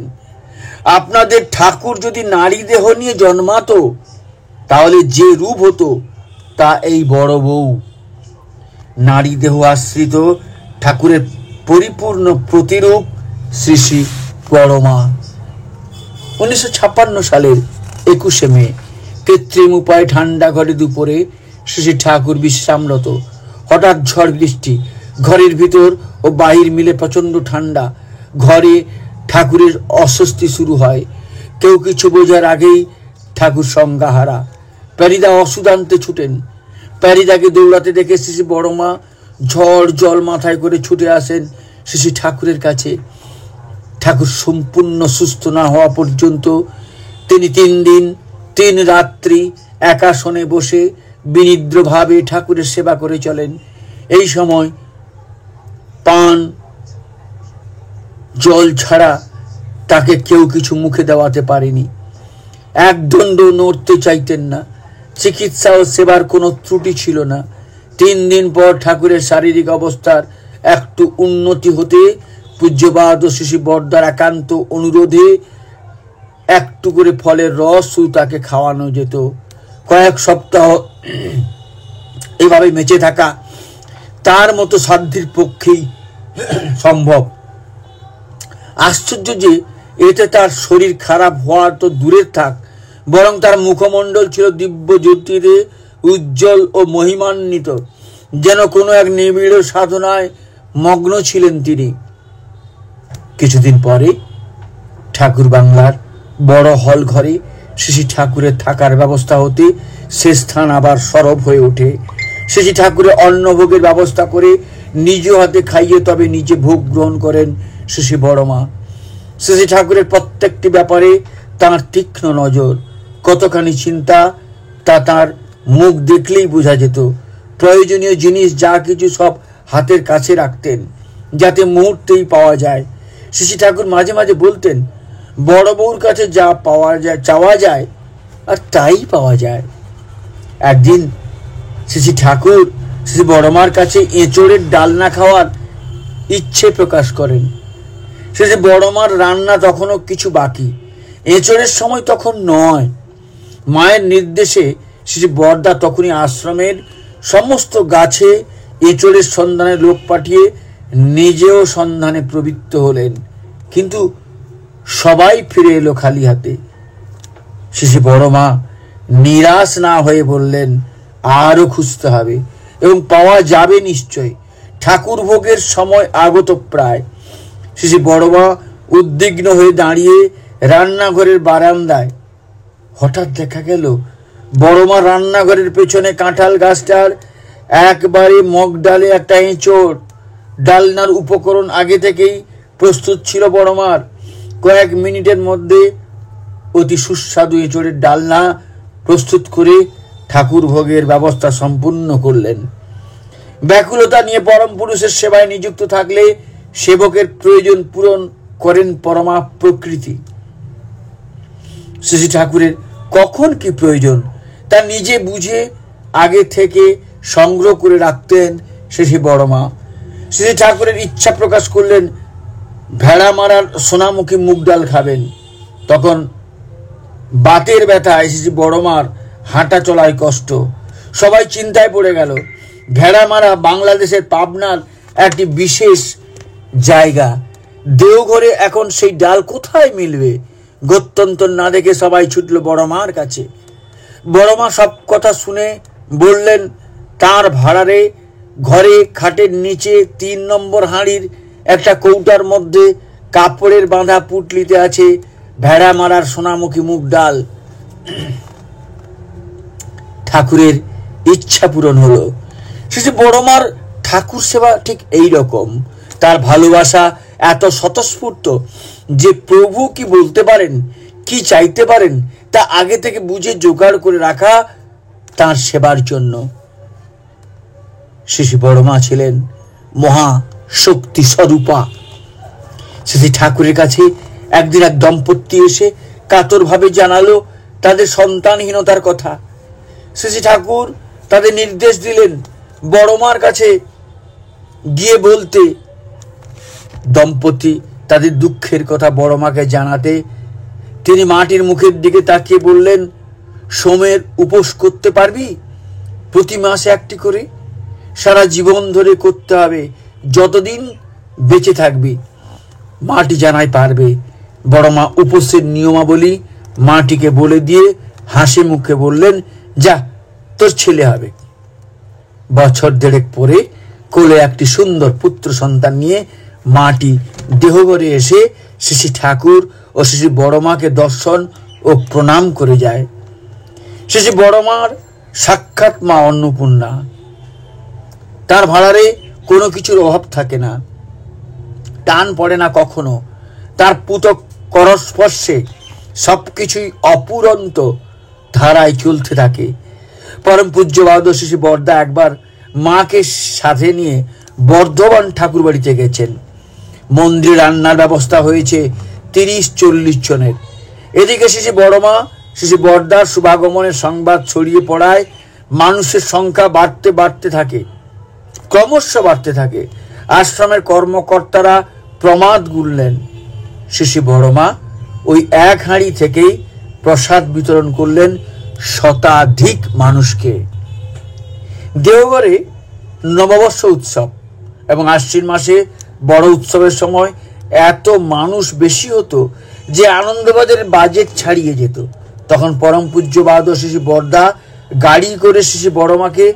আপনাদের ঠাকুর যদি নারী দেহ নিয়ে জন্মাতো, তাহলে যে রূপ হতো তা এই বড় বউ। নারী দেহ আশ্রিত ঠাকুরের পরিপূর্ণ প্রতিরূপ শ্রী শ্রী বড়মা। 1956 সালের 21শে মে কৃত্রিম উপায়ে ঠান্ডা ঘরে দুপুরে শ্রী ঠাকুর বিশ্রামরত। হঠাৎ ঝড় বৃষ্টি, ঘরের ভিতর ও বাহির মিলে প্রচন্ড ঠান্ডা। ঘরে ঠাকুরের অস্বস্তি শুরু হয়। কেউ কিছু বোঝার আগেই ঠাকুর সংজ্ঞাহারা। প্যারিদা ওষুধ আনতে ছুটেন। প্যারিদাকে দৌড়াতে দেখে শ্রী বড়মা ঝড় জল মাথায় করে ছুটে আসেন শ্রী ঠাকুরের কাছে। ঠাকুর সম্পূর্ণ সুস্থ না হওয়া পর্যন্ত তিনি 3 দিন 3 রাত্রি একাসনে বসে বিনিদ্রভাবে ঠাকুরের সেবা করে চলেন। এই সময় পান জল ছাড়া তাকে কেউ কিছু মুখে দেওয়াতে পারেনি। একদণ্ড নড়তে চাইতেন না। চিকিৎসা ও সেবার কোনো ত্রুটি ছিল না। 3 দিন পর ঠাকুরের শারীরিক অবস্থার একটু উন্নতি হতে পূজ্যপাদ ও শ্রী বড়দার একান্ত অনুরোধে একটু করে ফলের রস তাকে খাওয়ানো যেত। কয়েক সপ্তাহ এভাবে বেঁচে থাকা তার মতো সাধ্যের পক্ষেই সম্ভব। আশ্চর্য যে এতে তার শরীর খারাপ হওয়ার তো দূরের থাক, বরং তার মুখমণ্ডল ছিল দিব্য জ্যোতিরে উজ্জ্বল ও মহিমান্বিত, যেন কোনো এক নিবিড় সাধনায় মগ্ন ছিলেন তিনি। কিছুদিন পরে ঠাকুর বাংলার বড় হল ঘরে শ্রী ঠাকুরের থাকার ব্যবস্থা হতে সে স্থান আবার সরব হয়ে ওঠে। শ্রী ঠাকুরের অন্নভোগের ব্যবস্থা করে নিজ হাতে খাইয়ে তবে নিজে ভোগ গ্রহণ করেন শ্রী বড়মা। শ্রী ঠাকুরের প্রত্যেকটি ব্যাপারে তাঁর তীক্ষ্ণ নজর, কতখানি চিন্তা তা তাঁর মুখ দেখলেই বোঝা যেত। প্রয়োজনীয় জিনিস যা কিছু সব হাতের কাছে রাখতেন, যাতে মুহূর্তেই পাওয়া যায়। শ্রী ঠাকুর মাঝে মাঝে বলতেন, বড় বউর কাছে যা পাওয়া যায়, চাওয়া যায় আর তাই পাওয়া যায়। একদিন শ্রী ঠাকুর শ্রী বড়মার কাছে এঁচড়ের ডালনা খাওয়ার ইচ্ছে প্রকাশ করেন। শ্রী বড়মার রান্না তখনও কিছু বাকি, এঁচড়ের সময় তখন নয়। মায়ের নির্দেশে শ্রী বড়দা তখনই আশ্রমের সমস্ত গাছে এঁচড়ের সন্ধানে লোক পাঠিয়ে নিজেও সন্ধানে প্রবৃত্ত হলেন। কিন্তু সবাই ফিরে এলো খালি হাতে। শ্রী বড়মা নিরাশ না হয়ে বললেন, আরো খুঁজতে হবে এবং পাওয়া যাবে নিশ্চয়। ঠাকুর ভোগের সময় আগত প্রায়। শ্রী বড়মা উদ্বিগ্ন হয়ে দাঁড়িয়ে রান্নাঘরের বারান্দায়। হঠাৎ দেখা গেল বড়মা রান্নাঘরের পেছনে কাঁঠাল গাছটার একবারে মগ ডালে একটা এঁচড়। ডালনার উপকরণ আগে থেকেই প্রস্তুত ছিল বড়মার। কয়েক মিনিটের মধ্যে অতি সুস্বাদু এঁচড়ের ডালনা প্রস্তুত করে ঠাকুর ভোগের ব্যবস্থা সম্পূর্ণ করলেন। ব্যাকুলতা নিয়ে পরম পুরুষের সেবায় নিযুক্ত থাকলে সেবকের প্রয়োজন পূরণ করেন পরমা প্রকৃতি। শ্রী ঠাকুরের কখন কি প্রয়োজন তা নিজে বুঝে আগে থেকে সংগ্রহ করে রাখতেন শ্রী বড়মা। শ্রী ঠাকুরের ইচ্ছা প্রকাশ করলেন ভেড়া মারার সোনামুখী মুগ ডাল খাবেন। তখন বাতের ব্যথায় শ্রী বড়মার হাঁটা চলায় কষ্ট। সবাই চিন্তায় পড়ে গেল। ভেড়া মারা বাংলাদেশের পাবনার একটি বিশেষ জায়গা। দেওঘরে এখন সেই ডাল কোথায় মিলবে? গত্যন্তর না দেখে সবাই ছুটল বড়মার কাছে। বড়মা সব কথা শুনে বললেন, তার ভাড়ারে ঘরে খাটের নিচে 3 নম্বর হাঁড়ির একটা কৌটার মধ্যে কাপড়ের বাঁধা পুটলিতে আছে ভেড়া মারার সোনামুখী মুগ ডাল। ঠাকুরের ইচ্ছা পূরণ হলো। শ্রী বড়মার ঠাকুর সেবা ঠিক এই রকম। তার ভালোবাসা এত স্বতঃস্ফূর্ত যে প্রভু কি বলতে পারেন, কি চাইতে পারেন তা আগে থেকে বুঝে জোগাড় করে রাখা তার সেবার জন্য। শ্রী বড়মা ছিলেন মহা শক্তি স্বরূপা। শ্রী ঠাকুরের কাছে একদিন এক দম্পতি এসে কাতরভাবে জানালো তাদের সন্তানহীনতার কথা। শ্রী ঠাকুর তাদের নির্দেশ দিলেন বড়মার কাছে গিয়ে বলতে। দম্পতি তাদের দুঃখের কথা বড়মাকে জানাতে তিনি মাটির মুখের দিকে তাকিয়ে বললেন, সোমের উপোস করতে পারবি? প্রতি মাসে একটি করে, সারা জীবন ধরে করতে হবে, যতদিন বেঁচে থাকবি। মাটি জানাই পারবে। বড়মা উপোসের নিয়মাবলী মাটিকে বলে দিয়ে হাসি মুখে বললেন, যা, তোর ছেলে হবে। বছর 1.5 পরে কোলে একটি সুন্দর পুত্র সন্তান নিয়ে মাটি দেহঘরে এসে শ্রী ঠাকুর ও শ্রী বড়মাকে দর্শন ও প্রণাম করে যায়। শ্রী বড়মার সাক্ষাৎ মা অন্নপূর্ণা। তার ভাড়ারে কোনো কিছুর অভাব থাকে না, টান পড়ে না কখনো। তার পুতক করস্পর্শে সবকিছুই অপুরন্ত ধারায় চলতে থাকে। পরম পূজ্য বাদর শ্রী বর্দা একবার মাকে সাথে নিয়ে বর্ধমান ঠাকুর বাড়িতে গেছেন। মন্দিরে রান্নার ব্যবস্থা হয়েছে 30-40 জনের। এদিকে শ্রী বড়মা শ্রী বর্দার শুভাগমনের সংবাদ ছড়িয়ে পড়ায় মানুষের সংখ্যা বাড়তে থাকে, ক্রমশ বাড়তে থাকে। আশ্রমের কর্মকর্তারা প্রমাদ গুনলেন। শ্রী বড়মা ওই এক হাঁড়ি থেকেই প্রসাদ বিতরণ করলেন শতাধিক মানুষকে। দেওঘরে নববর্ষ উৎসব এবং আশ্বিন মাসে বড় উৎসবের সময় এত মানুষ বেশি হতো যে আনন্দবাজারের বাজেট ছাড়িয়ে যেত। তখন পরম পূজ্য বাদর শ্রী বর্দা গাড়ি করে শ্রী বড়মাকে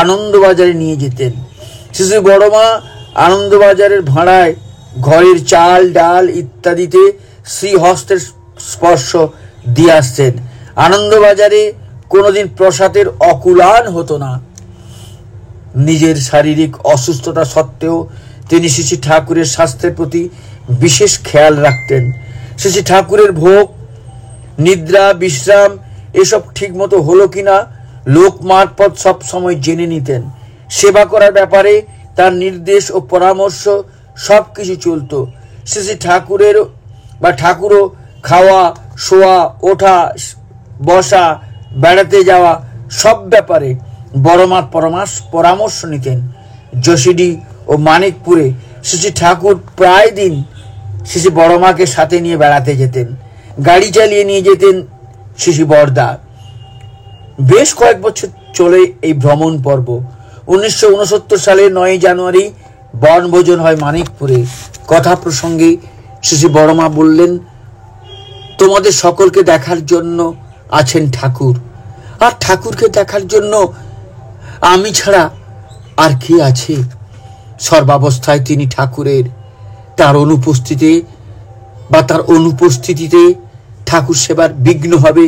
আনন্দবাজারে নিয়ে যেতেন। শ্রী বড়মা আনন্দবাজারের ভাড়ায় ঘরের চাল ডাল ইত্যাদিতে শ্রীহস্তের স্পর্শ দিয়ে আসতেন। আনন্দবাজারে কোনোদিন প্রসাদের অকুলান হতো না। নিজের শারীরিক অসুস্থতা সত্ত্বেও তিনি শ্রী ঠাকুরের স্বাস্থ্যের প্রতি বিশেষ খেয়াল রাখতেন। শ্রী ঠাকুরের ভোগ নিদ্রা বিশ্রাম এসব ঠিক মতো হলো কিনা লোক মারফত সব সময় জেনে নিতেন। সেবা করার ব্যাপারে তার নির্দেশ ও পরামর্শ সব কিছু চলত। শ্রী ঠাকুরের বা ঠাকুরও খাওয়া শোয়া ওঠা বসা বেড়াতে যাওয়া সব ব্যাপারে বড়মার পরামর্শ নিতেন। যশিডি ও মানিকপুরে শ্রী ঠাকুর প্রায় দিন শ্রী বড়মাকে সাথে নিয়ে বেড়াতে যেতেন। গাড়ি চালিয়ে নিয়ে যেতেন শ্রী বর্দা। বেশ কয়েক বছর চলে এই ভ্রমণ পর্ব। 1969 সালের 9 জানুয়ারি বনভোজন হয় মানিকপুরে। কথা প্রসঙ্গে শ্রী বড়মা বললেন, তোমাদের সকলকে দেখার জন্য আছেন ঠাকুর, আর ঠাকুরকে দেখার জন্য আমি ছাড়া আর কে আছে? সর্বাবস্থায় তিনি ঠাকুরের। তার অনুপস্থিতিতে ঠাকুর সেবার বিঘ্ন হবে,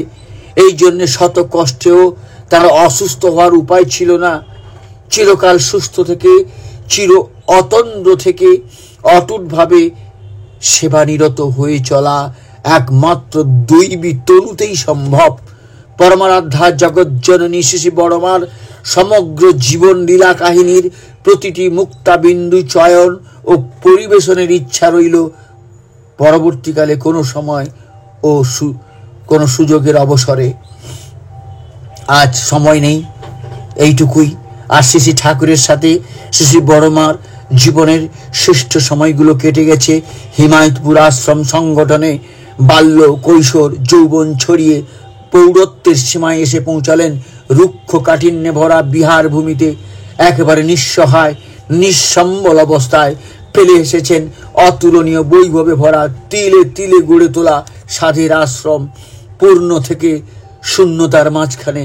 এই জন্য শত কষ্টেও তার অসুস্থ হওয়ার উপায় ছিল না। চিরকাল সুস্থ থেকে চির অতন্দ্র থেকে অটুটভাবে সেবানিরত হয়ে চলা একমাত্র দৈবী তনুতেই সম্ভব। পরমারাধ্যা জগজ্জননী শ্রী বড়মার সমগ্র জীবন লীলা কাহিনীর প্রতিটি মুক্তাবিন্দু চয়ন ও পরিবেশনের ইচ্ছা রইল পরবর্তীকালে কোনো সময় ও কোনো সুযোগের অবসরে। আজ সময় নেই, এইটুকুই। আর শ্রী ঠাকুরের সাথে শ্রী বড়মার জীবনের শ্রেষ্ঠ সময়গুলো কেটে গেছে হিমায়তপুর আশ্রম সংগঠনে। বাল্য, কৈশোর, যৌবন ছড়িয়ে প্রৌঢ়ত্বের সীমায় এসে পৌঁছালেন রুক্ষ কাঠিন্যে ভরা বিহার ভূমিতে। একেবারে নিঃসহায়, নিঃসম্বল অবস্থায় ফেলে এসেছেন অতুলনীয় বৈভবে ভরা তিলে তিলে গড়ে তোলা সাধের আশ্রম। পূর্ণ থেকে শূন্যতার মাঝখানে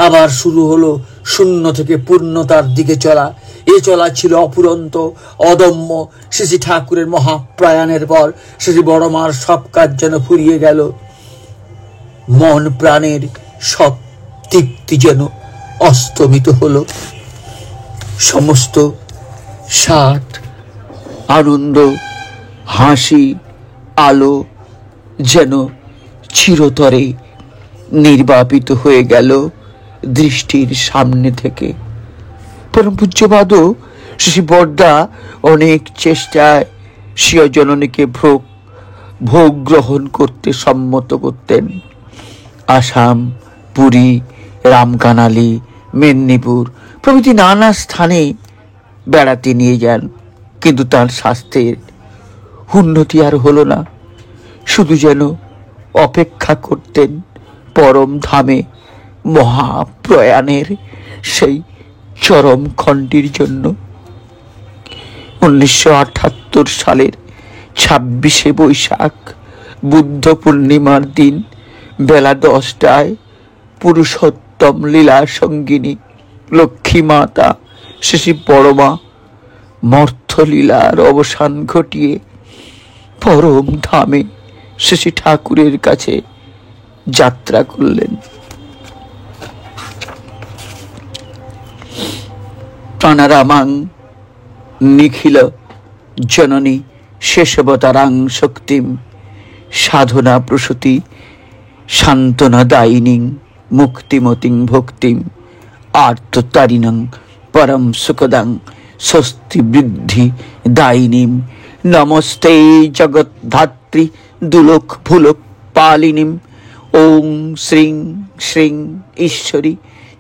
আবার শুরু হলো শূন্য থেকে পূর্ণতার দিকে চলা। এ চলা ছিল অপুরন্ত, অদম্য। শ্রী ঠাকুরের মহাপ্রয়াণের পর শ্রী বড়মার সব কাজ যেন ফুরিয়ে গেল। মন প্রাণের সব তৃপ্তি যেন অস্তমিত হলো। সমস্ত স্বাদ, আনন্দ, হাসি, আলো যেন চিরতরে নির্বাপিত হয়ে গেল দৃষ্টির সামনে থেকে। পরম পূজ্যপাদও শ্রী বরদা অনেক চেষ্টায় স্বীয় জননীকে ভোগ গ্রহণ করতে সম্মত করতেন। আসাম, পুরী, রামকানালি, মেদিনীপুর প্রভৃতি নানা স্থানে বেড়াতে নিয়ে যান, কিন্তু তার স্বাস্থ্যের উন্নতি আর হলো না। শুধু যেন অপেক্ষা করতেন পরম ধামে মহাপ্রয়াণের সেই চরম খণ্ডের জন্য। 1978 সালের 26শে বৈশাখ বুদ্ধ পূর্ণিমার দিন বেলা 10টায় পুরুষোত্তম লীলা সঙ্গিনী লক্ষ্মী মাতা শ্রী বড়মা মর্থলীলার অবসান ঘটিয়ে পরম ধামে শ্রী ঠাকুরের কাছে যাত্রা করলেন। প্রাণারামাং নিখিল জননী শেষবতারাং শক্তিম সাধনা প্রসূতি সান্ত্বনা দায়িনীং মুক্তিমতিং ভক্তিম আর্ততারিণং পরম সুখদাং স্বস্তি বৃদ্ধি দায়িনীম নমস্তে জগদ্ধাত্রী দুলোক ভুলোক পালিনীম ওং শ্রীং শ্রীং ঈশ্বরী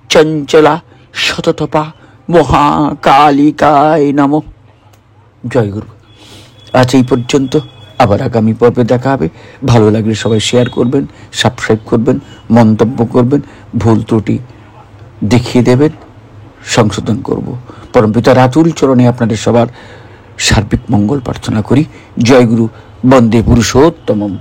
চঞ্চলা শততপা মহাকালিকায় নমঃ। জয় গুরু। আজ এই পর্যন্ত, আবার আগামী পর্বে দেখা হবে। ভালো লাগলে সবাই শেয়ার করবেন, সাবস্ক্রাইব করবেন, মন্তব্য করবেন, ভুল ত্রুটি দেখিয়ে দেবেন, সংশোধন করব। পরমপিতার আতুল চরণে আপনাদের সবার সার্বিক মঙ্গল প্রার্থনা করি। জয় গুরু। বন্দে পুরুষোত্তমম।